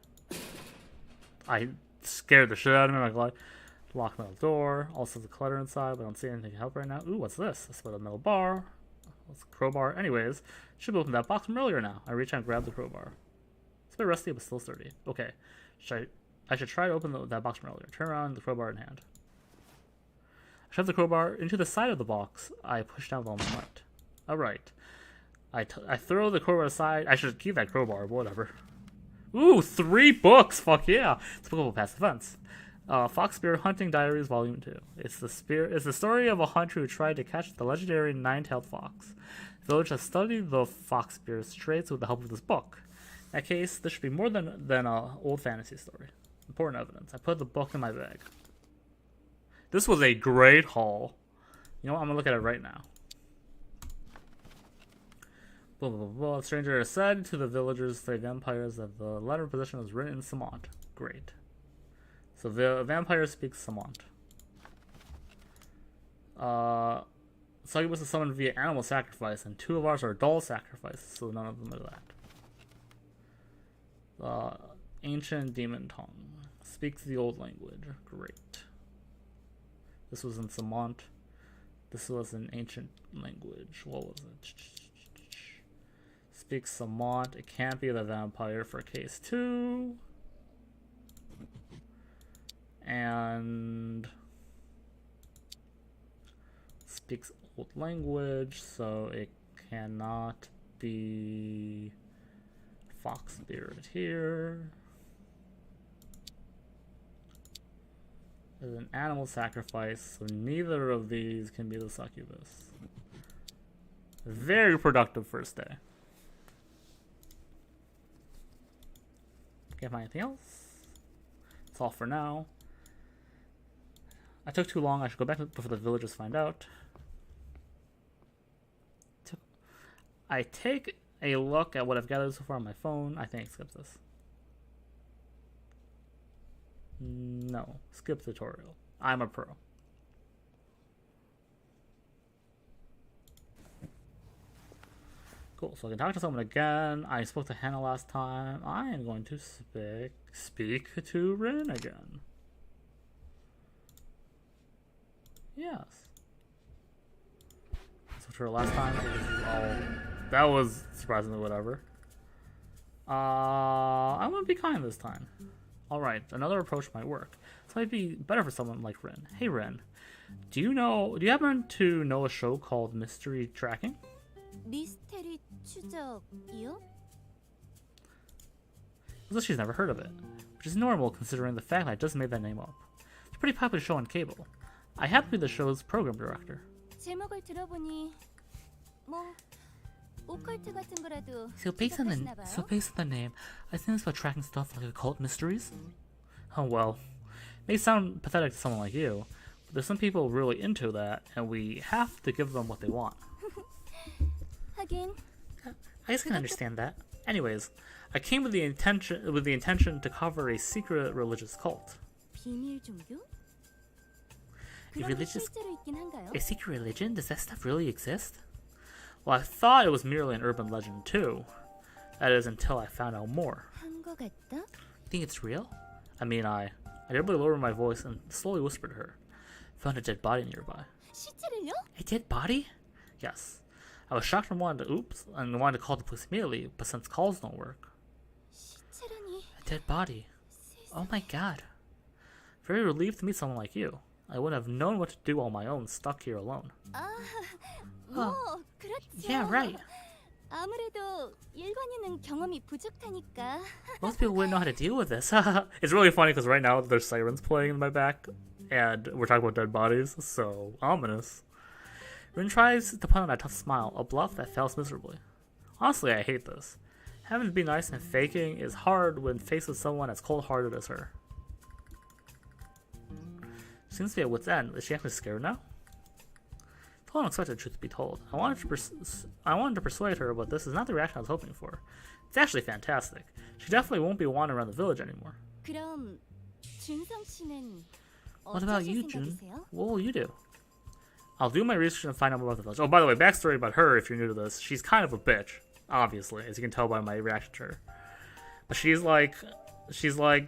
I scared the shit out of me. Like, lock metal door. All sorts of clutter inside, but I don't see anything to help right now. Ooh, what's this? A split of metal bar. What's a crowbar? Anyways, should be opening that box from earlier now. I reach out and grab the crowbar. It's a bit rusty, but still sturdy. Okay. I should try to open that box from earlier. Turn around, the crowbar in hand. I shove the crowbar into the side of the box. I push down with all my might. Alright. I throw the crowbar aside. I should keep that crowbar, but whatever. Ooh, 3 books! Fuck yeah! It's a book of past events. Fox Spear Hunting Diaries Volume 2. It's the story of a hunter who tried to catch the legendary nine-tailed fox. The village has studied the fox spear's traits with the help of this book. In that case, this should be more than an old fantasy story. Important evidence. I put the book in my bag. This was a great haul. You know what? I'm gonna look at it right now. Blah, blah, blah, blah. A stranger said to the villagers, the vampires, that the letter of position was written in Samant. Great. So the vampire speaks Samant. Succubus is summoned via animal sacrifice, and 2 of ours are doll sacrifices, so none of them are that. Ancient demon tongue. Speaks the old language. Great. This was in Samant. This was an ancient language. What was it? Speaks Samant. It can't be the vampire for case 2. And speaks old language, so it cannot be fox spirit here. There's an animal sacrifice, so neither of these can be the succubus. Very productive first day. Can't find anything else. That's all for now. I took too long. I should go back before the villagers find out. I take a look at what I've gathered so far on my phone. I think skip this. No. Skip tutorial. I'm a pro. Cool. So I can talk to someone again. I spoke to Hannah last time. I am going to speak to Rin again. Yes. So to her last time, that was surprisingly whatever. I'm gonna be kind this time. Alright, another approach might work. This might be better for someone like Rin. Hey Rin, do you happen to know a show called Mystery Tracking? 미스테리 추적이요? As though she's never heard of it, which is normal considering the fact that I just made that name up. It's a pretty popular show on cable. I happen to be the show's program director. 제목을 들어보니 뭐 오컬트 같은 거라도 So based on the name, I think it's about tracking stuff like occult mysteries. Oh well, it may sound pathetic to someone like you, but there's some people really into that, and we have to give them what they want. 하긴 I guess I can understand that. Anyways, I came with the intention to cover a secret religious cult. 비밀 종교? 그런 게 실제로 있긴 한가요? A secret religion? Does that stuff really exist? Well, I thought it was merely an urban legend too. That is until I found out more. 한 거 같다? Think it's real? I mean, I deliberately lowered my voice and slowly whispered to her. Found a dead body nearby. 실제로요? A dead body? Yes. I was shocked and wanted to call the police immediately, but since calls don't work. 시체라니. A dead body. Oh my god. Very relieved to meet someone like you. I wouldn't have known what to do on my own, stuck here alone. 그렇죠. Yeah, right. 아무래도 일반인은 경험이 부족하니까. Most people wouldn't know how to deal with this. It's really funny because right now there's sirens playing in my back, and we're talking about dead bodies, so ominous. Rin tries to put on a tough smile, a bluff that fails miserably. Honestly, I hate this. Having to be nice and faking is hard when faced with someone as cold-hearted as her. Seems to be at wit's end. Is she actually scared now? Totally unexpected, truth to be told. I wanted to persuade her, but this is not the reaction I was hoping for. It's actually fantastic. She definitely won't be wandering around the village anymore. 그럼 준성 씨는 What about you, 어쩌실 Jun? 생각이세요? What will you do? I'll do my research and find out more about the village. Oh, by the way, backstory about her, if you're new to this, she's kind of a bitch, obviously, as you can tell by my reaction to her. But she's like,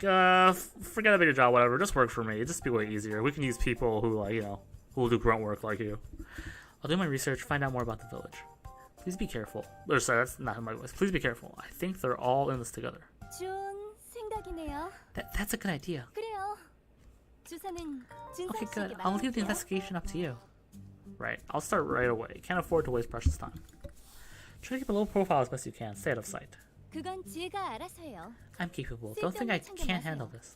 forget about your job, whatever, just work for me. It'd just be way easier. We can use people who, like, who will do grunt work like you. I'll do my research, find out more about the village. Please be careful. Or, sorry, that's not my voice. Please be careful. I think they're all in this together. 좋은 생각이네요. That's a good idea. 그래요. 주사는 준성 Okay, 씨에게 good. I'll leave the 맡길게요. investigation up to you. Right. I'll start right away. Can't afford to waste precious time. Try to keep a low profile as best you can. Stay out of sight. 그건 제가 알아서 해요. I'm capable. Don't think I can't handle this.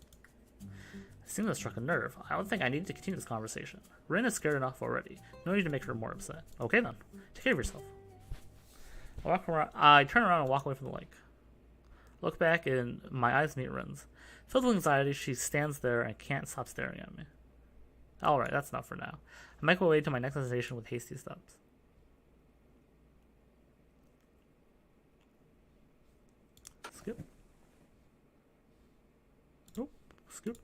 It seems I struck a nerve. I don't think I need to continue this conversation. Rin is scared enough already. No need to make her more upset. Okay then. Take care of yourself. I turn around and walk away from the lake. Look back and my eyes meet Rin's. Filled with anxiety, she stands there and can't stop staring at me. Alright, that's enough for now. I make my way to my next destination with hasty steps. Skip. Nope. Skip.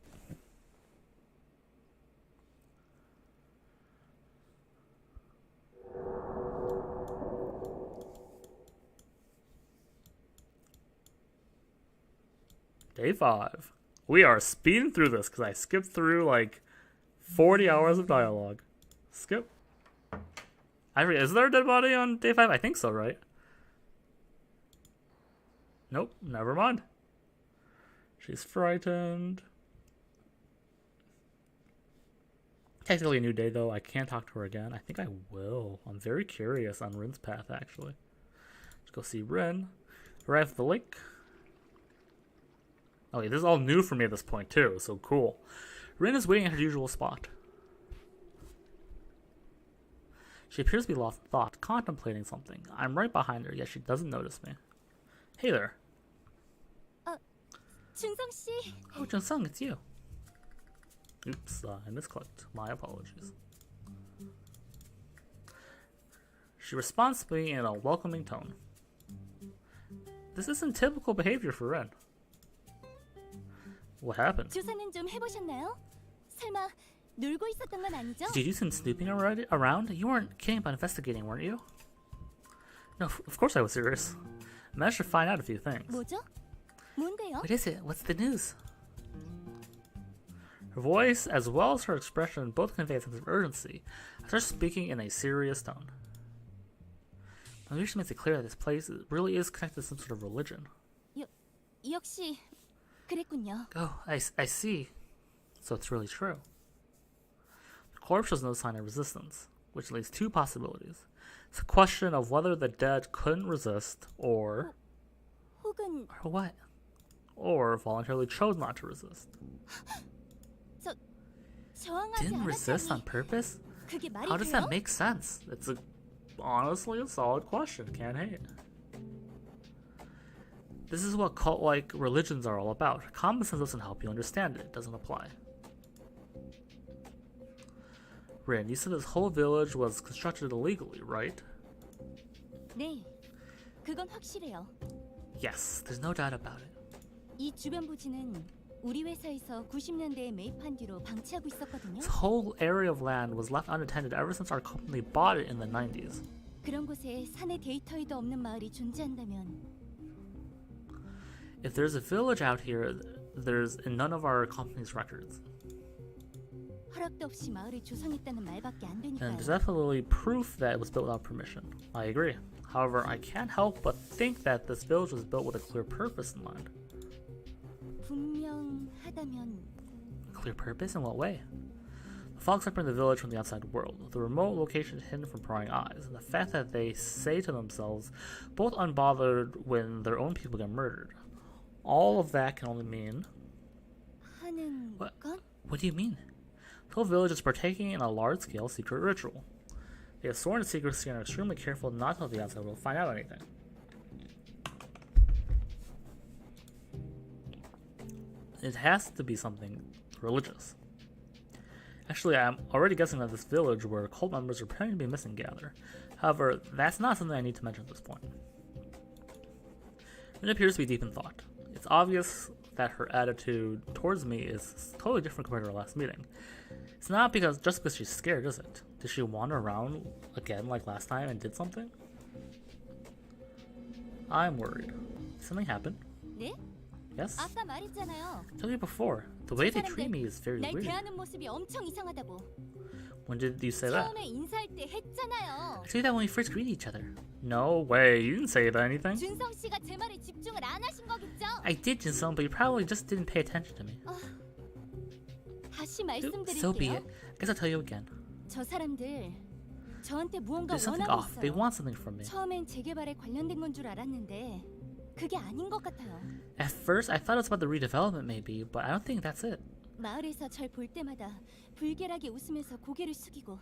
Day 5. We are speeding through this because I skipped through like 40 hours of dialogue. Skip. I forget, is there a dead body on day 5? I think so, right? Nope, never mind. She's frightened. Technically a new day though. I can't talk to her again. I think I will. I'm very curious on Rin's path actually. Let's go see Rin. Arrive at the lake. Okay, this is all new for me at this point too, so cool. Rin is waiting at her usual spot. She appears to be lost in thought, contemplating something. I'm right behind her, yet she doesn't notice me. Hey there. 준성 씨. Oh, Jun-sung, it's you. Oops, I misclicked. My apologies. She responds to me in a welcoming tone. This isn't typical behavior for Rin. What happened? 조사는 좀 해보셨나요? 설마 놀고 있었던 건 아니죠? Did you do some snooping around? You weren't kidding about investigating, weren't you? No, of course I was serious. I managed to find out a few things. 뭐죠? 뭔데요? What is it? What's the news? Her voice, as well as her expression, both convey a sense of urgency. I start speaking in a serious tone. My leadership makes it clear that this place really is connected to some sort of religion. 역시 그랬군요. Oh, I see. So it's really true. The corpse shows no sign of resistance, which leaves two possibilities. It's a question of whether the dead couldn't resist, or 혹은 what? Or voluntarily chose not to resist. 저항하지 Didn't resist on 않았다니. purpose? 그게 말이 How does 돼요? that make sense? It's honestly a solid question. Can't hate. This is what cult-like religions are all about. Common sense doesn't help you understand it. It doesn't apply. Rin, you said this whole village was constructed illegally, right? 네, 그건 확실해요. Yes, there's no doubt about it. 이 주변 부지는 우리 회사에서 90년대에 매입한 뒤로 방치하고 있었거든요. This whole area of land was left unattended ever since our company bought it in the 90s. 그런 곳에 사내 데이터에도 없는 마을이 존재한다면 If there's a village out here, there's in none of our company's records. 허락도 없이 마을을 조성했다는 말밖에 안 And 되니까요. there's definitely proof that it was built without permission. I agree. However, I can't help but think that this village was built with a clear purpose in mind. 분명하다면 A clear purpose? In what way? The fog separating the village from the outside world, the remote location hidden from prying eyes, and the fact that they say to themselves, both unbothered when their own people get murdered. All of that can only mean... 하는 What? 건? What do you mean? The whole village is partaking in a large-scale secret ritual. They have sworn to secrecy and are extremely careful not to let the outside world find out anything. It has to be something religious. Actually, I'm already guessing that this village where cult members are pretending to be missing gather. However, that's not something I need to mention at this point. It appears to be deep in thought. It's obvious that her attitude towards me is totally different compared to our last meeting. It's not just because she's scared, is it? Did she wander around again like last time and did something? I'm worried. Something happened? 네? Yes? 아까 말했잖아요. I told you before. The way they treat me is very 날 weird. 대하는 모습이 엄청 이상하다고. When did you say that? 처음에 인사할 때 했잖아요. I told you that when we first greeted each other. No way, you didn't say anything. 준성 씨가 제 말에 집중을 안 하신 거겠죠? I did, Jin-sung, but you probably just didn't pay attention to me. 다시 So be it. 말씀드릴게요. I guess I'll tell you again. 저 사람들 저한테 무언가 There's something 원하고 off. They 있어요. want something from me. 처음엔 재개발에 관련된 건 줄 알았는데 그게 아닌 것 같아요. At first, I thought it was about the redevelopment maybe, but I don't think that's it. 마을에서 절 볼 때마다 불길하게 웃으면서 고개를 숙이고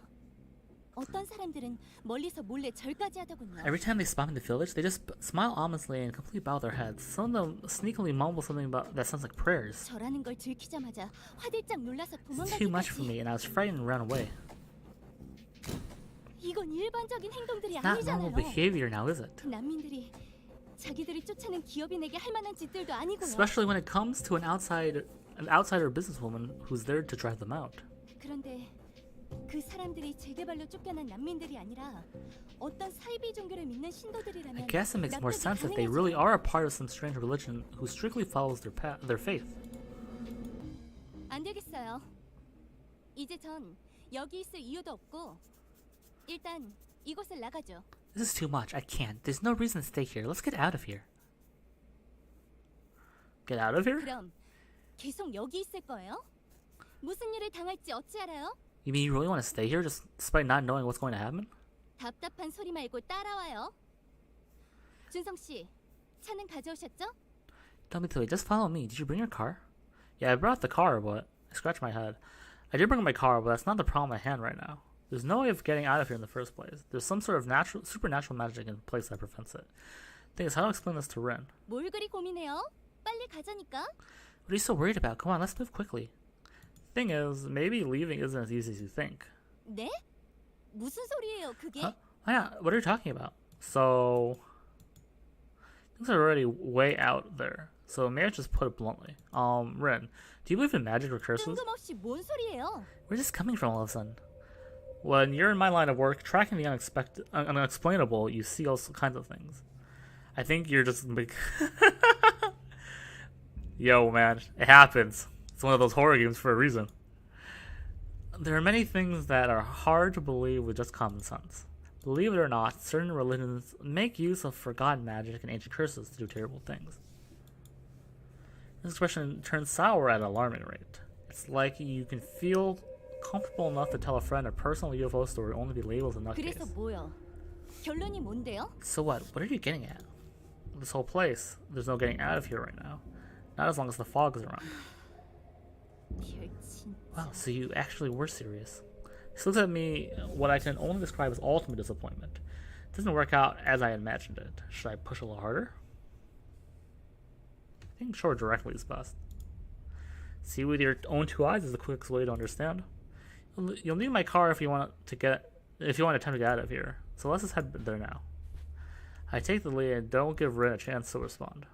어떤 사람들은 멀리서 몰래 절까지 하더군요. Every time they spot me in the village, they just smile ominously and completely bow their heads. Some of them sneakily mumble something about that sounds like prayers. 저라는 걸 들키자마자 화들짝 놀라서 It's too much for 도망가기까지. me, and I was frightened and ran away. 이건 일반적인 행동들이 It's not normal 아니잖아요. behavior now, is it? 난민들이 자기들이 쫓아낸 기업인에게 할 만한 짓들도 아니고요. Especially when it comes to an outsider businesswoman who's there to drive them out. 그런데 그 사람들이 재개발로 쫓겨난 난민들이 아니라 어떤 사이비 종교를 믿는 신도들이라면 I guess it makes more 납득이 sense if they 가능하죠. really are a part of some strange religion who strictly follows their faith. 안 되겠어요. 이제 전 여기 있을 이유도 없고 일단 이곳을 나가죠. This is too much. I can't. There's no reason to stay here. Let's get out of here. Get out of here? 그럼 계속 여기 있을 거예요? 무슨 일을 당할지 어찌 알아요? You mean you really want to stay here just despite not knowing what's going to happen? 답답한 소리 말고 따라와요. 준성 씨, 차는 가져오셨죠? Don't be silly. Just follow me. Did you bring your car? Yeah, I brought the car, but I scratched my head. I did bring my car, but that's not the problem at hand right now. There's no way of getting out of here in the first place. There's some sort of supernatural magic in place that prevents it. Thing is, how do I explain this to Rin? 뭘 그리 고민해요? 빨리 가자니까. What are you so worried about? Come on, let's move quickly. Thing is, maybe leaving isn't as easy as you think. 네? 무슨 소리예요, 그게? Huh? Why not? What are you talking about? So, things are already way out there. So maybe I just put it bluntly. Rin, do you believe in magic or curses? 뜬금없이 뭔 소리예요? Where's this coming from all of a sudden? When you're in my line of work, tracking the unexplainable, you see all kinds of things. I think you're just like, yo, man, it happens. It's one of those horror games for a reason. There are many things that are hard to believe with just common sense. Believe it or not, certain religions make use of forgotten magic and ancient curses to do terrible things. This expression turns sour at an alarming rate. It's like you can feel comfortable enough to tell a friend a personal UFO story only to be labeled as a 그래서 nutcase. 뭐요? 결론이 뭔데요? So what? What are you getting at? This whole place, there's no getting out of here right now. Not as long as the fog is around. 별 진짜. Wow, so you actually were serious. She looks at me what I can only describe as ultimate disappointment. It doesn't work out as I imagined it. Should I push a little harder? I think show her directly is best. See with your own two eyes is the quickest way to understand. You'll need my car if you want to attempt to get out of here. So let's just head there now. I take the lead and don't give Rin a chance to respond.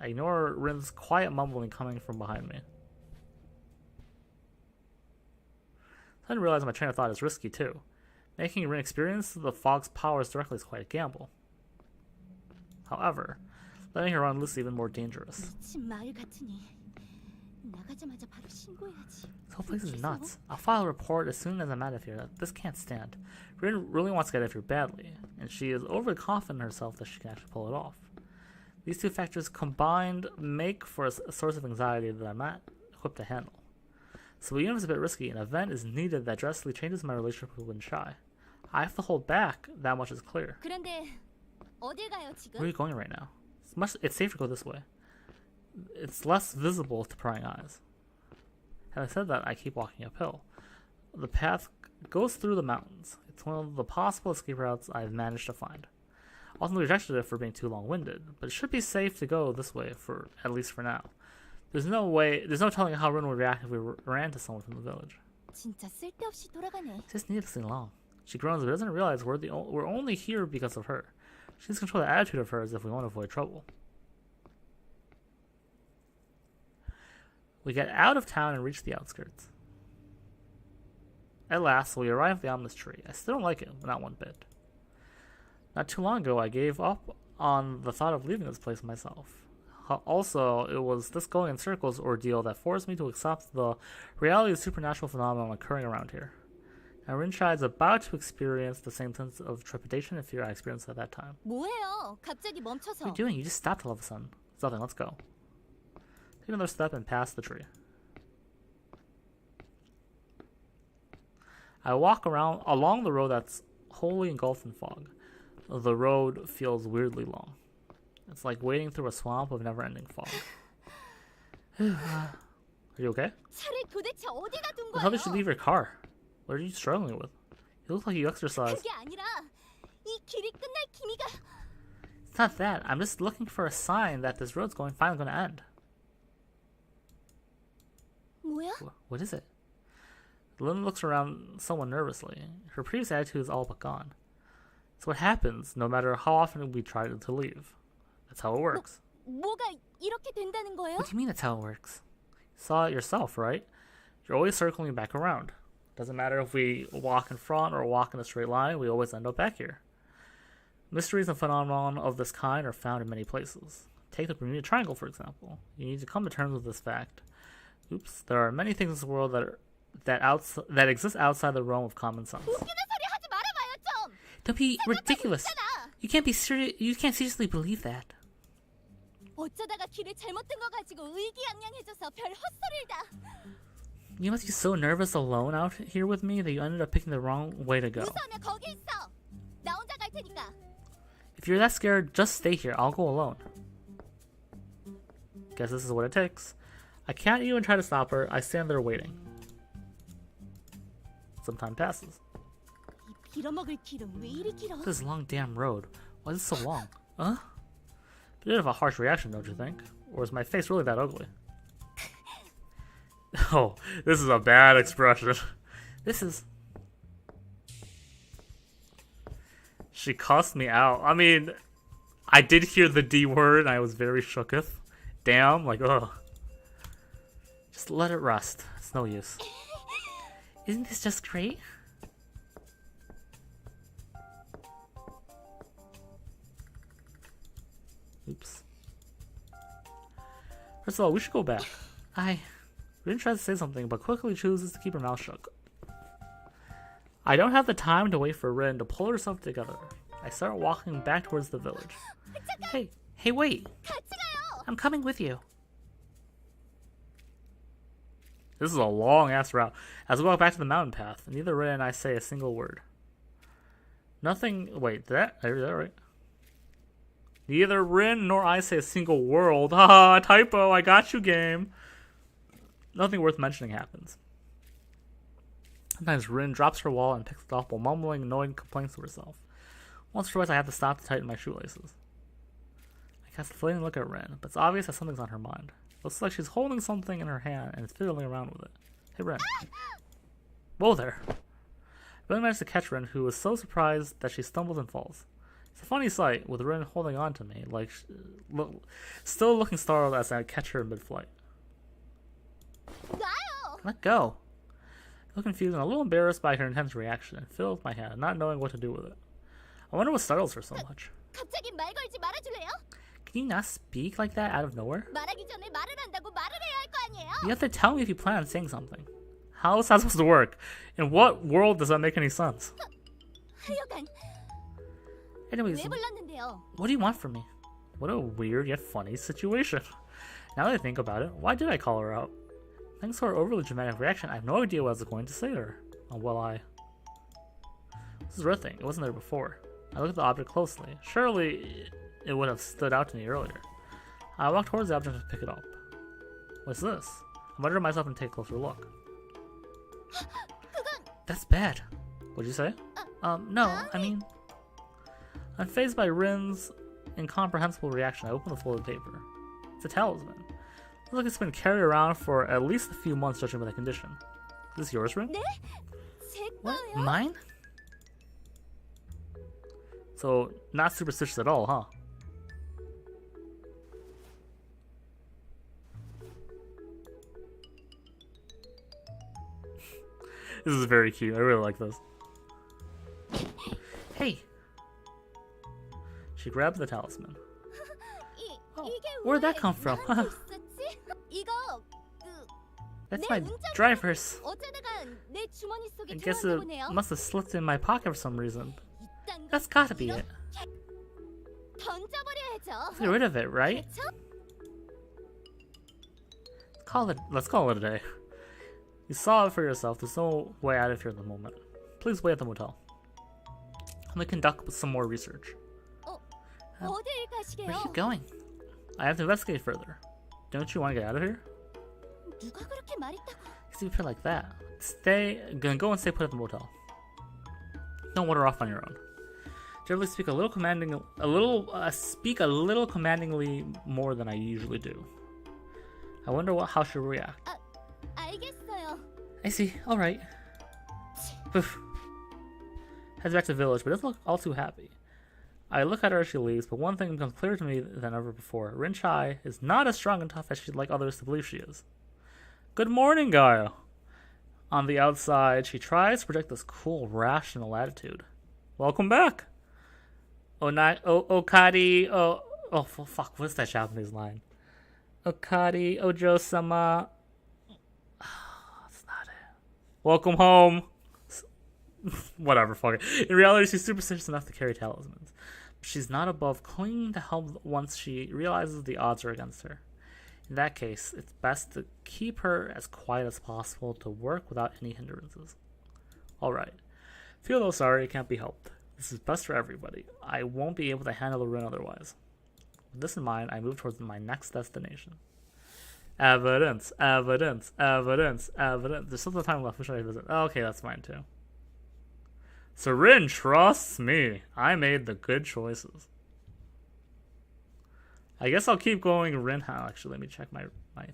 I ignore Rin's quiet mumbling coming from behind me. I didn't realize my train of thought is risky too. Making Rin experience the fog's powers directly is quite a gamble. However, letting her run loose is even more dangerous. This whole place is nuts. I'll file a report as soon as I'm out of here. This can't stand. Rin really wants to get out of here badly, and she is overly confident in herself that she can actually pull it off. These two factors combined make for a source of anxiety that I'm not equipped to handle. So even if it's a bit risky, an event is needed that drastically changes my relationship with Lin Shai. I have to hold back, that much is clear. Where are you going right now? It's safer to go this way. It's less visible to prying eyes. Having said that, I keep walking uphill. The path goes through the mountains. It's one of the possible escape routes I've managed to find. Ultimately rejected it for being too long-winded, but it should be safe to go this way, for at least for now. There's no telling how Rin would react if we ran to someone from the village. Just needlessly long. She groans but doesn't realize we're only here because of her. She needs to control the attitude of hers if we want to avoid trouble. We get out of town and reach the outskirts. At last, we arrive at the ominous tree. I still don't like it, not one bit. Not too long ago, I gave up on the thought of leaving this place myself. Also, it was this going in circles ordeal that forced me to accept the reality of supernatural phenomenon occurring around here. Now, Rin Shai is about to experience the same sense of trepidation and fear I experienced at that time. What are you doing? You just stopped all of a sudden. It's nothing, let's go. Take another step and pass the tree. I walk along the road that's wholly engulfed in fog. The road feels weirdly long. It's like wading through a swamp of never-ending fog. Are you okay? How did you leave your car? What are you struggling with? You look like you exercised. It's not that. I'm just looking for a sign that this road's finally going to end. What is it? Lynn looks around somewhat nervously. Her previous attitude is all but gone. It's what happens no matter how often we try to leave. That's how it works. What do you mean that's how it works? You saw it yourself, right? You're always circling back around. Doesn't matter if we walk in front or walk in a straight line, we always end up back here. Mysteries and phenomena of this kind are found in many places. Take the Bermuda Triangle, for example. You need to come to terms with this fact. Oops, there are many things in this world that exist outside the realm of common sense. Don't be ridiculous. You can't seriously believe that. You must be so nervous alone out here with me that you ended up picking the wrong way to go. If you're that scared, just stay here. I'll go alone. Guess this is what it takes. I can't even try to stop her. I stand there waiting. Some time passes. This long damn road. Why is it so long? Huh? Bit of a harsh reaction, don't you think? Or is my face really that ugly? Oh, this is a bad expression. She cussed me out. I mean, I did hear the D word and I was very shooketh. Damn, like, ugh. Just let it rest. It's no use. Isn't this just great? Oops. First of all, we should go back. Rin tries to say something, but quickly chooses to keep her mouth shut. I don't have the time to wait for Rin to pull herself together. I start walking back towards the village. Hey, wait! I'm coming with you. This is a long-ass route. As we walk back to the mountain path, neither Rin and I say a single word. Wait, is that right? Neither Rin nor I say a single word. Haha, typo, I got you, game. Nothing worth mentioning happens. Sometimes Rin drops her wall and picks it up while mumbling annoying complaints to herself. Once or twice I have to stop to tighten my shoelaces. I cast a fleeting look at Rin, but it's obvious that something's on her mind. Looks like she's holding something in her hand and fiddling around with it. Hey, Rin. Whoa there. I really managed to catch Rin, who was so surprised that she stumbles and falls. It's a funny sight, with Rin holding on to me, like still looking startled as I catch her in mid-flight. Let go. I feel confused and a little embarrassed by her intense reaction and filled my hand, not knowing what to do with it. I wonder what startles her so much. 갑자기 말 걸지 말아줄래요? Can you not speak like that out of nowhere? 말하기 전에 말을 한다고 말을 해야 할 거 아니에요? You have to tell me if you plan on saying something. How is that supposed to work? In what world does that make any sense? 하여간 Anyways, 왜 불렀는데요? what do you want from me? What a weird yet funny situation. Now that I think about it, why did I call her out? Thanks to her overly dramatic reaction, I have no idea what I was going to say to her. Oh, this is her thing. It wasn't there before. I looked at the object closely. Surely it would have stood out to me earlier. I walked towards the object to pick it up. What's this? I muttered to myself and take a closer look. That's bad. What'd you say? No, I mean... Unfazed by Rin's incomprehensible reaction, I opened the folded paper. It's a talisman. Looks like it's been carried around for at least a few months, judging by the condition. Is this yours, Rin? 네? 제 What? 거요? Mine? So, not superstitious at all, huh? This is very cute. I really like this. Hey! She grabbed the talisman. Where'd that come from? 있었지? 이거 That's my driver's. 어쩌다가 내 주머니 속에 I guess 들어왔나 it 보네요. must have slipped in my pocket for some reason. 이딴 That's gotta be it. 던져버려야죠. Get rid of it, right? 그쵸? Let's call it a day. You saw it for yourself. There's no way out of here at the moment. Please wait at the motel. Let me conduct some more research. 어딜 Where are you 가시게요? going? I have to investigate further. Don't you want to get out of here? 누가 그렇게 말했다고? Because you feel like that. Go and stay put at the motel. Don't wander off on your own. Generally speak speak a little commandingly more than I usually do. I wonder how she'll react. 알겠어요. I see. All right. Poof. Heads back to the village, but doesn't look all too happy. I look at her as she leaves, but one thing becomes clearer to me than ever before. Rin-Chai is not as strong and tough as she'd like others to believe she is. Good morning, Gaia. On the outside, she tries to project this cool, rational attitude. Welcome back. Okadi, fuck, what's that Japanese line? Okadi, Ojo-sama. That's not it. Welcome home. Whatever, fuck it. In reality, she's superstitious enough to carry talismans. But she's not above clinging to help once she realizes the odds are against her. In that case, it's best to keep her as quiet as possible to work without any hindrances. Alright. Feel though sorry, it can't be helped. This is best for everybody. I won't be able to handle the Rin otherwise. With this in mind, I move towards my next destination. Evidence, evidence, evidence, evidence. There's still some time left. Who should I visit? Oh, okay, that's mine too. So Rin trusts me. I made the good choices. I guess I'll keep going Rin. Actually, let me check my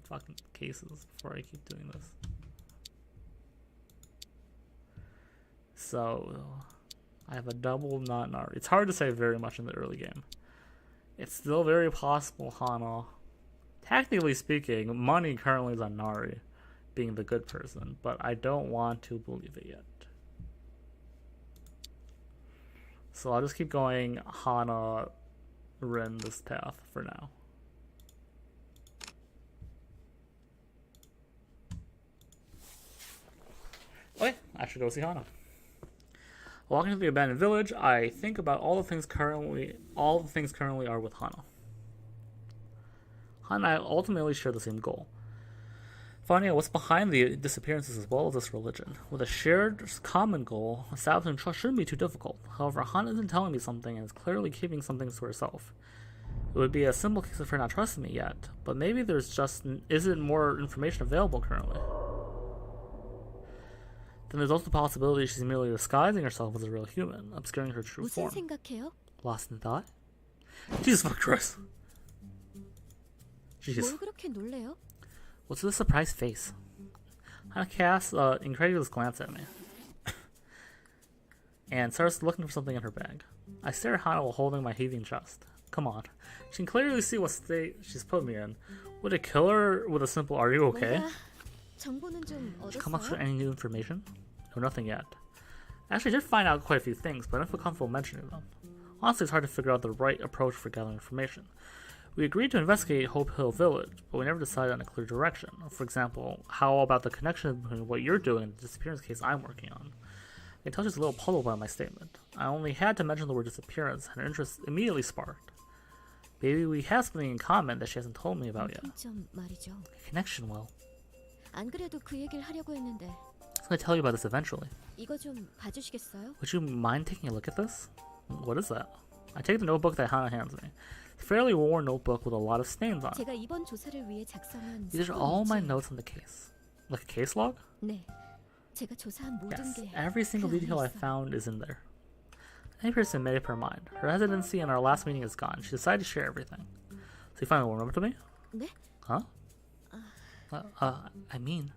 fucking cases before I keep doing this. So, I have a double not Nari. It's hard to say very much in the early game. It's still very possible Hana. Technically speaking, money currently is on Nari, being the good person, but I don't want to believe it yet. So I'll just keep going Hana, Rin this path for now. Okay, I should go see Hana. Walking to the abandoned village, I think about all the things currently are with Hana. Hana and I ultimately share the same goal. Finding out what's behind the disappearances as well as this religion. With a shared common goal, establishing trust shouldn't be too difficult. However, Hana isn't telling me something and is clearly keeping something to herself. It would be a simple case of her not trusting me yet, but maybe there's just isn't more information available currently. Then there's also the possibility she's merely disguising herself as a real human, obscuring her true 무슨 form. 생각해요? Lost in thought? Jesus fucking Christ. Jeez. 뭘 그렇게 놀래요? What's with the surprised face? Hana casts an incredulous glance at me and starts looking for something in her bag. I stare at Hana while holding my heaving chest. Come on. She can clearly see what state she's put me in. Would it kill her with a simple "Are you okay?" 뭔가 정보는 좀 Did you come across 얻었어요? any new information? No, nothing yet. Actually, I did find out quite a few things, but I don't feel comfortable mentioning them. Honestly, it's hard to figure out the right approach for gathering information. We agreed to investigate Hope Hill Village, but we never decided on a clear direction. For example, how about the connection between what you're doing and the disappearance case I'm working on? I can tell she's a little puzzled by my statement. I only had to mention the word disappearance, and her interest immediately sparked. Maybe we have something in common that she hasn't told me about yet. 좀 말이죠. A connection, well. 안 그래도 그 얘기를 하려고 했는데 I was going to tell you about this eventually. 이거 좀 봐주시겠어요? Would you mind taking a look at this? What is that? I take the notebook that Hana hands me. It's a fairly worn notebook with a lot of stains on it. 제가 이번 조사를 위해 작성한 These are all my notes on the case. Like a case log? 네. 제가 조사한 모든 Yes, 게 every single 그 안에 detail I 있어요. found is in there. Any person made up her mind. Her hesitancy in our last meeting is gone. She decided to share everything. So you finally warmed up to me? 네? Huh? I mean...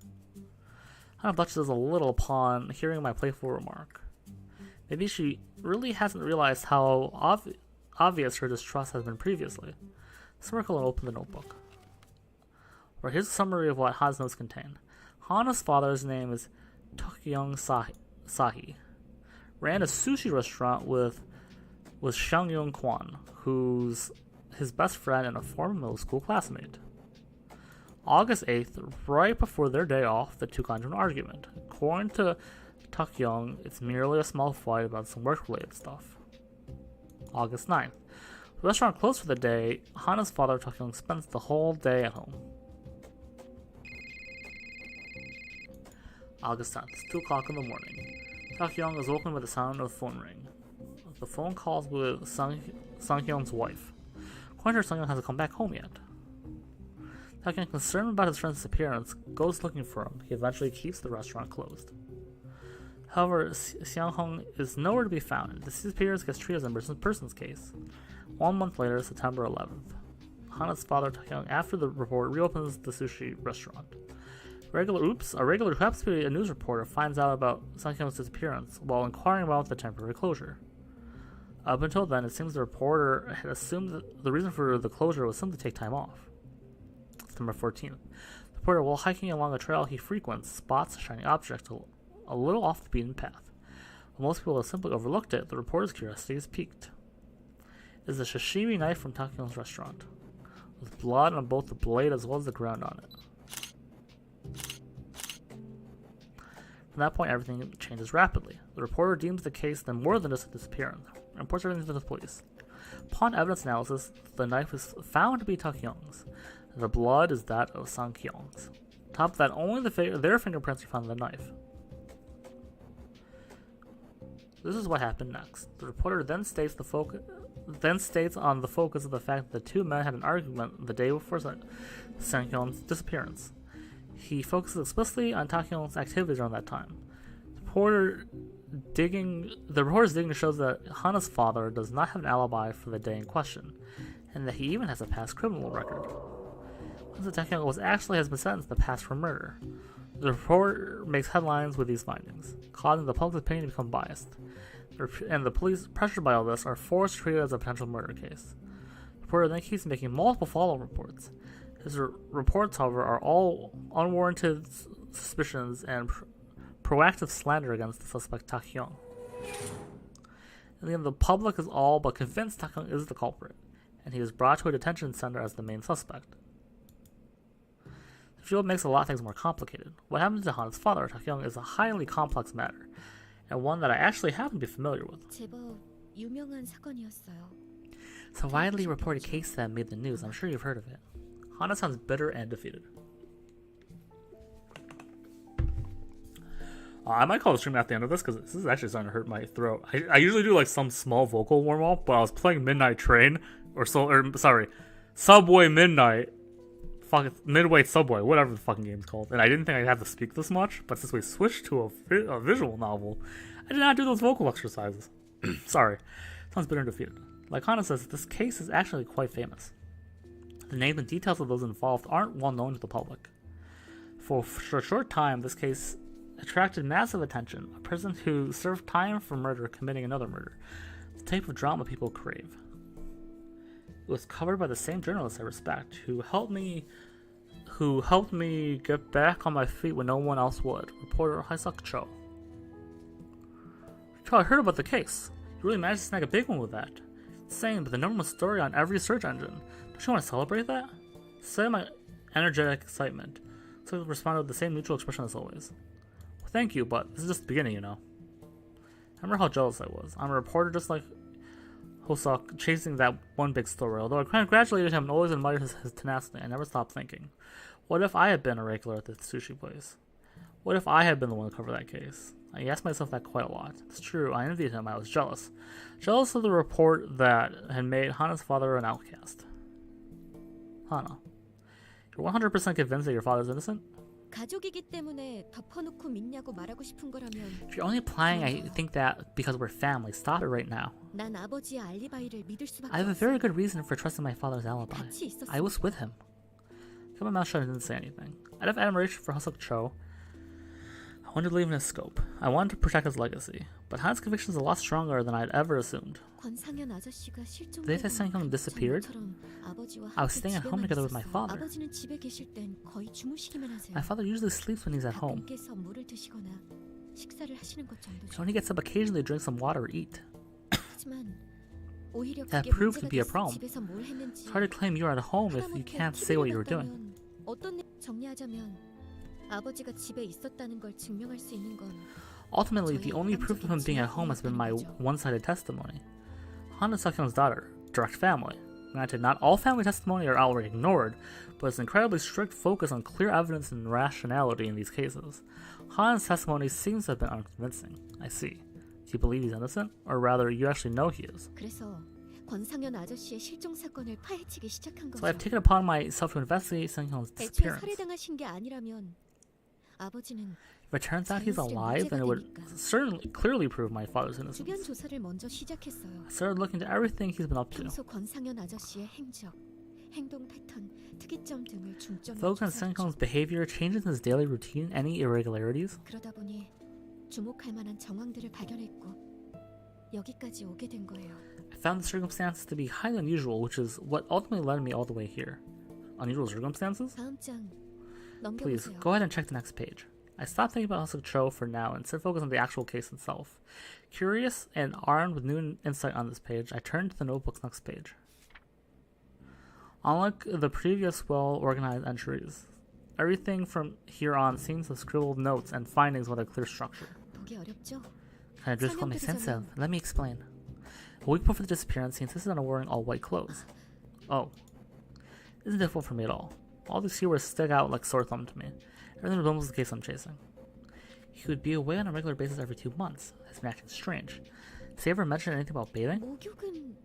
Hana blushes a little upon hearing my playful remark. Maybe she really hasn't realized how obvious her distrust has been previously. Smirkle and open the notebook. Or here's a summary of what Hana's notes contain. Hana's father's name is Tokyong Sahi. Ran a sushi restaurant with Shangyong Kwan, who's his best friend and a former middle school classmate. August 8th, right before their day off, the two got into an argument. According to Takyong, it's merely a small fight about some work-related stuff. August 9th. The restaurant closed for the day. Hana's father, Takyong, spends the whole day at home. August 10th. It's 2 o'clock in the morning. Takyong is woken by the sound of a phone ring. The phone calls with Sanghyung's wife. According to her, Sanghyung hasn't come back home yet. Takyong, concerned about his friend's disappearance, goes looking for him. He eventually keeps the restaurant closed. However, Xianghong is nowhere to be found. The disappearance gets treated as a missing persons case. 1 month later, September 11th. Hana's father, Takyong, after the report, reopens the sushi restaurant. A regular who happens to be a news reporter finds out about Sanghyung's disappearance while inquiring about the temporary closure. Up until then, it seems the reporter had assumed that the reason for the closure was simply to take time off. September 14th. The reporter, while hiking along a trail he frequents, spots a shiny object a little off the beaten path. While most people have simply overlooked it, the reporter's curiosity is piqued. It is a sashimi knife from Takyong's restaurant, with blood on both the blade as well as the ground on it. From that point, everything changes rapidly. The reporter deems the case then more than just a disappearance, and reports everything to the police. Upon evidence analysis, the knife is found to be Takyong's, and the blood is that of Sanghyung's. On top of that, only their fingerprints are found on the knife. This is what happened next. The reporter then states on the focus of the fact that the two men had an argument the day before Sanghyung's disappearance. He focuses explicitly on Takyong's activities around that time. The reporter's digging shows that Hana's father does not have an alibi for the day in question, and that he even has a past criminal record. Once Takyong has been sentenced in the past for murder. The reporter makes headlines with these findings, causing the public's opinion to become biased. And the police, pressured by all this, are forced to treat it as a potential murder case. The reporter then keeps making multiple follow-up reports. His reports, however, are all unwarranted suspicions and proactive slander against the suspect Takyong. In the end, the public is all but convinced Takyong is the culprit, and he is brought to a detention center as the main suspect. The field makes a lot of things more complicated. What happened to Hana's father, Takyong, is a highly complex matter, and one that I actually happen to be familiar with. 제법 유명한 사건이었어요. It's a widely reported case that made the news. I'm sure you've heard of it. Hana sounds bitter and defeated. I might call the stream at the end of this because this is actually starting to hurt my throat. I usually do like some small vocal warm up, but I was playing Midnight Train Subway Midnight, Midway Subway, whatever the fucking game's called, and I didn't think I'd have to speak this much. But since we switched to a visual novel, I did not do those vocal exercises. Sorry, sounds bitter and defeated. Like Hana says, this case is actually quite famous. The names and details of those involved aren't well known to the public. For a short time, this case attracted massive attention. A person who served time for murder committing another murder. The type of drama people crave. It was covered by the same journalist I respect, who helped me who helped me get back on my feet when no one else would. Reporter Haisuk Cho. Cho, I heard about the case. You really managed to snag a big one with that. Insane, but the number one story on every search engine. Don't you want to celebrate that? Say my energetic excitement. So he responded with the same neutral expression as always. Well, thank you, but this is just the beginning, you know. I remember how jealous I was. I'm a reporter just like Hosok, chasing that one big story. Although I congratulated him and always admired his tenacity, I never stopped thinking, what if I had been a regular at the sushi place? What if I had been the one to cover that case? I asked myself that quite a lot. It's true, I envied him, I was jealous. Jealous of the report that had made Hana's father an outcast. Hana, you're 100% convinced that your father's innocent? 가족이기 때문에 덮어놓고 믿냐고 말하고 싶은 거라면 If you're only implying I think that because we're family, stop it right now. 난 아버지의 알리바이를 믿을 수밖에 I have a very good reason for trusting my father's alibi. 같이 있었어. I was with him. I kept my mouth shut and didn't say anything. Out of admiration for Hosuk Cho, I wanted to believe in his scope. I wanted to protect his legacy. But Han's conviction is a lot stronger than I'd ever assumed. 권상현 아저씨가 실종되고 The day that Sang-hyun disappeared, 아버지와 I was staying at home together with my father. 아버지는 집에 계실 땐 거의 주무시기만 하세요. My father usually sleeps when he's at home. 가끔께서 물을 드시거나 식사를 하시는 것 정도죠. When he gets up occasionally to drink some water or eat. 하지만 오히려 That 그게 proved to 문제가 be a 돼서 problem. 집에서 뭘 했는지 It's hard to claim you're at home if you can't say what you were doing. 어떤 정리하자면 아버지가 집에 있었다는 걸 증명할 수 있는 건 Ultimately, the only proof of him being at home has been my one-sided testimony. Han is Seok-hyun's daughter, direct family. Granted, not all family testimony are outright ignored, but it's an incredibly strict focus on clear evidence and rationality in these cases. Han's testimony seems to have been unconvincing. I see. Do you believe he's innocent? Or rather, you actually know he is. 그래서 권상현 아저씨의 실종 사건을 파헤치기 시작한 거죠. So I've taken upon myself to investigate Sang-hyun's 애초에 disappearance. 살해당하신 게 아니라면 아버지는 If it turns out he's alive, then it would certainly clearly prove my father's innocence. 주변 조사를 먼저 시작했어요. I started looking into everything he's been up to. 평소 권상현 아저씨의 행적, 행동 패턴, 특이점 등을 중점으로 Focus on Sang-hyun's behavior, changes in his daily routine, any irregularities. 그러다 보니 주목할 만한 정황들을 발견했고 여기까지 오게 된 거예요. I found the circumstances to be highly unusual, which is what ultimately led me all the way here. Unusual circumstances? 다음 장 Please, 넘겨보세요. go ahead and check the next page. I stopped thinking about Hosuk Cho for now and instead focused on the actual case itself. Curious and armed with new insight on this page, I turned to the notebook's next page. Unlike the previous well-organized entries, everything from here on seems to have scribbled notes and findings with a clear structure. 보기 어렵죠? Kind of difficult to make sense of. Let me explain. A week before the disappearance, he insisted on wearing all white clothes. Oh. This isn't difficult for me at all. All these keywords stick out like sore thumb to me. Everything resembles the case I'm chasing. He would be away on a regular basis every 2 months. It's been acting strange. Has he ever mentioned anything about bathing? 목욕은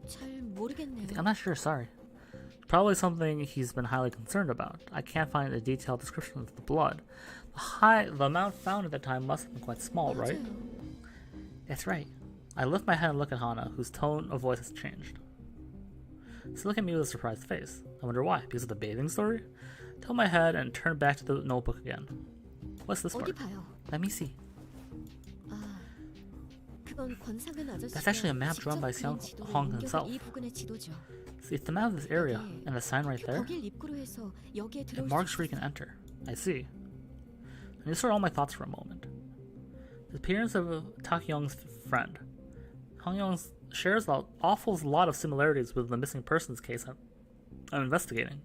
잘 모르겠네요. I'm not sure, sorry. Probably something he's been highly concerned about. I can't find a detailed description of the blood. The amount found at the time must have been quite small, right? 맞아요. That's right. I lift my head and look at Hana, whose tone of voice has changed. So look at me with a surprised face. I wonder why. Because of the bathing story? Tilt my head and turn back to the notebook again. What's this 어디 part? 봐요. Let me see. 그건 권상현 아저씨가 That's actually a map drawn by 직접 그린 Seong 지도를 Hong 옮겨온 himself. 이 부근의 지도죠. See, it's the map of this area, and the sign right there. 거길 입구로 해서 여기에 It 들어올 marks 수 where you can enter. I see. And these are all my thoughts for a moment. The appearance of Tak-young's friend. Hong-young shares an awful lot of similarities with the missing persons case I'm investigating.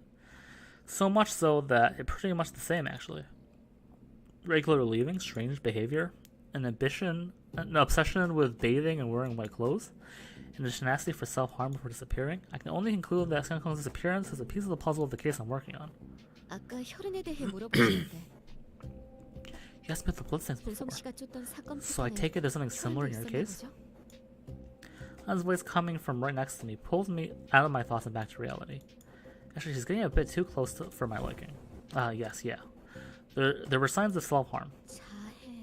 So much so that it's pretty much the same, actually. Regular leaving, strange behavior, an obsession with bathing and wearing white clothes, and a tenacity for self-harm before disappearing. I can only conclude that Sang-hyun's disappearance is a piece of the puzzle of the case I'm working on. 아까 혈흔에 대해 물어보셨는데 You asked me about the bloodstains 보성 before, 씨가 쫓던 사건 so I 패턴에 take it there's something similar in your 혈흔이 case? 있었나 보죠? Han's voice coming from right next to me pulls me out of my thoughts and back to reality. Actually, she's getting a bit too close for my liking. Yes, yeah. There were signs of self-harm. 자해였단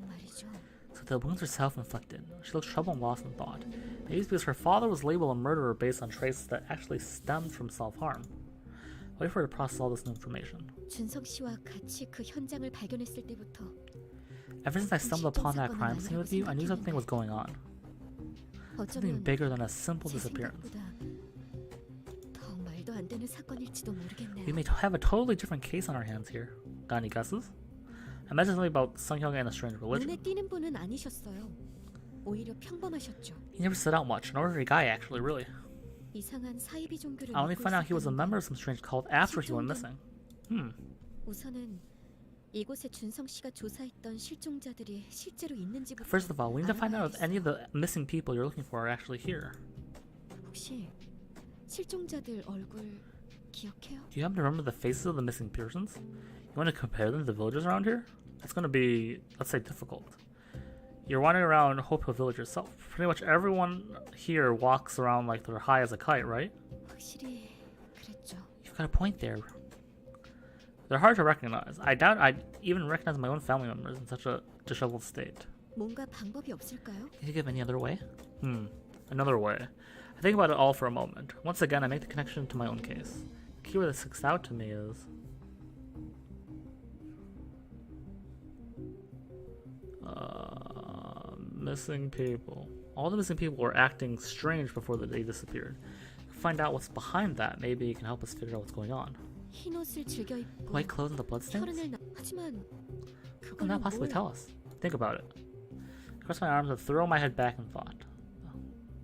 말이죠. So the wounds are self-inflicted. She looks troubled and lost in thought. Maybe it's because her father was labeled a murderer based on traces that actually stemmed from self-harm. Wait for her to process all this new information. 준석 씨와 같이 그 현장을 발견했을 때부터 Ever since I stumbled upon that crime scene with you, I knew something was going on. Something 어쩌면 bigger than a simple 제 disappearance. 생각보다 더 말도 안 되는 사건일지도 모르겠네요. We may have a totally different case on our hands here. Got any guesses? I mentioned something about Sunghyung and a strange religion. 눈에 띄는 분은 아니셨어요. 오히려 평범하셨죠. He never stood out much. An ordinary guy, actually, really. 이상한 사이비 종교를 I only 믿고 found out he was a 있었다는데 member of some strange cult after he went missing. 우선은 이곳에 준성 씨가 조사했던 실종자들이 실제로 있는지부터 First of all, we need to find out if any of the missing people you're looking for are actually here. 혹시 실종자들 얼굴 기억해요? Do you happen to remember the faces of the missing persons? You want to compare them to the villagers around here? That's going to be, let's say, difficult. You're wandering around Hope Hill Village yourself. Pretty much everyone here walks around like they're high as a kite, right? 확실히 그랬죠. You've got a point there. They're hard to recognize. I doubt I'd even recognize my own family members in such a disheveled state. 뭔가 방법이 없을까요? Can you give any other way? Another way. I think about it all for a moment. Once again, I make the connection to my own case. The keyword that sticks out to me is... missing people. All the missing people were acting strange before they disappeared. Find out what's behind that. Maybe it can help us figure out what's going on. 흰 옷을 즐겨 입고 White clothes and the bloodstains? 하지만 What can that possibly tell us? Think about it. I cross my arms and throw my head back in thought.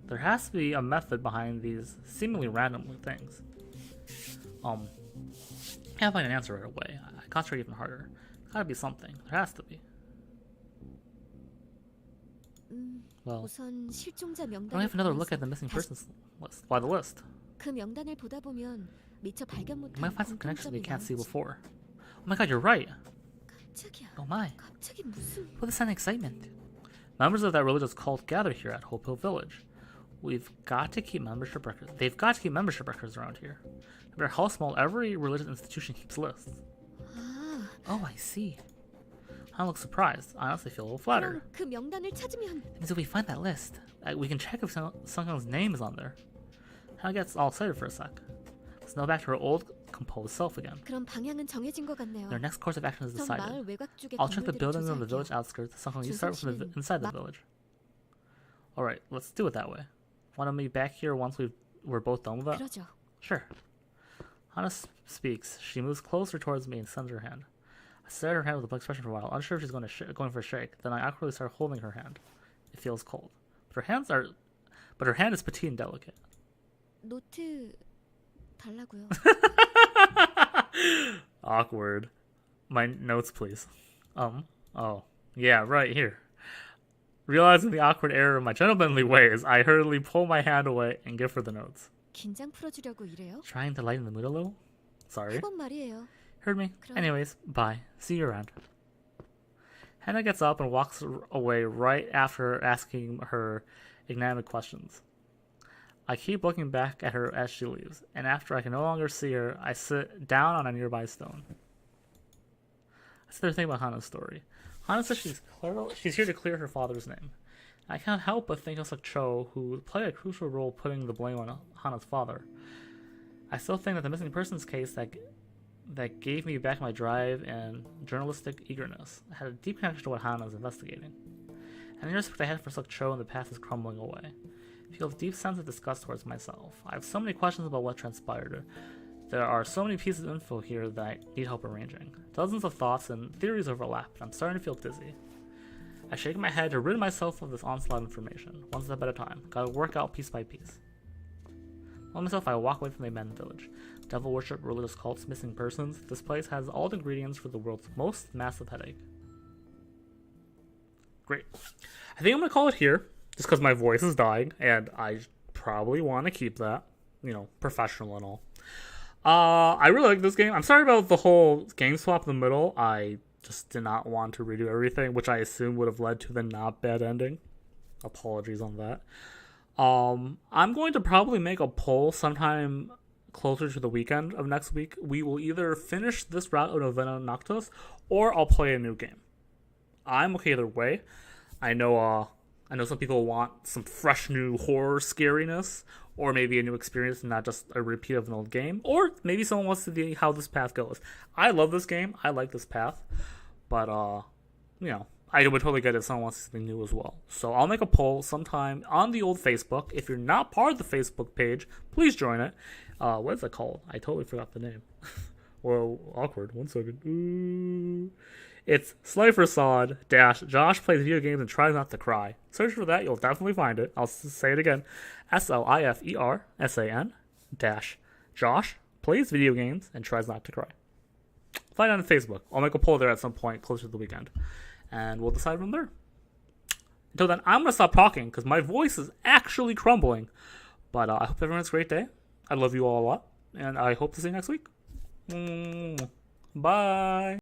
There has to be a method behind these seemingly random things. Can't find an answer right away. I concentrate even harder. Gotta be something. There has to be. Well, 우선 실종자 I don't 명단을 have another look at the missing persons list. Why the list? 그 명단을 보다 보면 미처 발견 You 못한 might find some connections we 공통점이 can't see 나올지. before. Oh my god, you're right. 깜짝이야. Oh my. 갑자기 무슨? What is that excitement? Members of that religious cult gather here at Hope Hill Village. We've got to keep membership records. They've got to keep membership records around here. No matter how small, every religious institution keeps lists. 아, Oh, I see. I look surprised. I honestly feel a little flattered. 그럼 그 명단을 찾으면 It means if we find that list, we can check if Sunghyung's name is on there. Hannah gets all excited for a sec. Let's now back to her old, composed self again. 그럼 방향은 정해진 것 같네요. Their next course of action is 우선 마을 decided. 외곽 쪽의 I'll check the 건물들을 buildings on the 조사할게요. village outskirts. Sunghyung, you start from the inside the village. Alright, let's do it that way. Want to meet back here once we're both done with that? 그러죠. Sure. Hannah speaks. She moves closer towards me and extends her hand. I stare at her hand with a blank expression for a while, unsure if she's going for a shake. Then I awkwardly start holding her hand. It feels cold. But her hand is petite and delicate. 노트 달라고요. Awkward. My notes, please. Oh. Yeah, right here. Realizing the awkward error of my gentlemanly ways, I hurriedly pull my hand away and give her the notes. 긴장 풀어주려고 이래요? Trying to lighten the mood a little? Sorry. 그건 말이에요. Heard me. 그럼. Anyways, bye. See you around. Hannah gets up and walks away right after asking her enigmatic questions. I keep looking back at her as she leaves, and after I can no longer see her, I sit down on a nearby stone. That's the thing about Hannah's story. Hannah says she's here to clear her father's name. I can't help but think of Suk Cho, who played a crucial role putting the blame on Hannah's father. I still think that the missing persons case that gave me back my drive and journalistic eagerness had a deep connection to what Hannah is investigating. And the respect I had for Suk Cho in the past is crumbling away. I feel a deep sense of disgust towards myself. I have so many questions about what transpired. There are so many pieces of info here that I need help arranging. Dozens of thoughts and theories overlap, and I'm starting to feel dizzy. I shake my head to rid myself of this onslaught of information, one step at a time. Gotta work out piece by piece. On myself, I walk away from the abandoned village. Devil worship, religious cults, missing persons. This place has all the ingredients for the world's most massive headache. Great. I think I'm gonna call it here, just because my voice is dying, and I probably want to keep that, professional and all. I really like this game. I'm sorry about the whole game swap in the middle. I just did not want to redo everything, which I assume would have led to the not bad ending. Apologies on that. I'm going to probably make a poll sometime closer to the weekend of next week. We will either finish this route of Novena Noctis, or I'll play a new game. I'm okay either way. I know some people want some fresh new horror scariness, or maybe a new experience and not just a repeat of an old game, or maybe someone wants to see how this path goes. I love this game. I like this path, but I I would totally get it if someone wants something new as well. So I'll make a poll sometime on the old Facebook. If you're not part of the Facebook page, please join it. What is it called? I totally forgot the name. Well, awkward. 1 second. Ooh. It's Slifersod - Josh plays video games and tries not to cry. Search for that. You'll definitely find it. I'll say it again. SLIFERSAN - Josh plays video games and tries not to cry. Find it on Facebook. I'll make a poll there at some point closer to the weekend. And we'll decide from there. Until then, I'm going to stop talking because my voice is actually crumbling. But I hope everyone has a great day. I love you all a lot. And I hope to see you next week. Bye.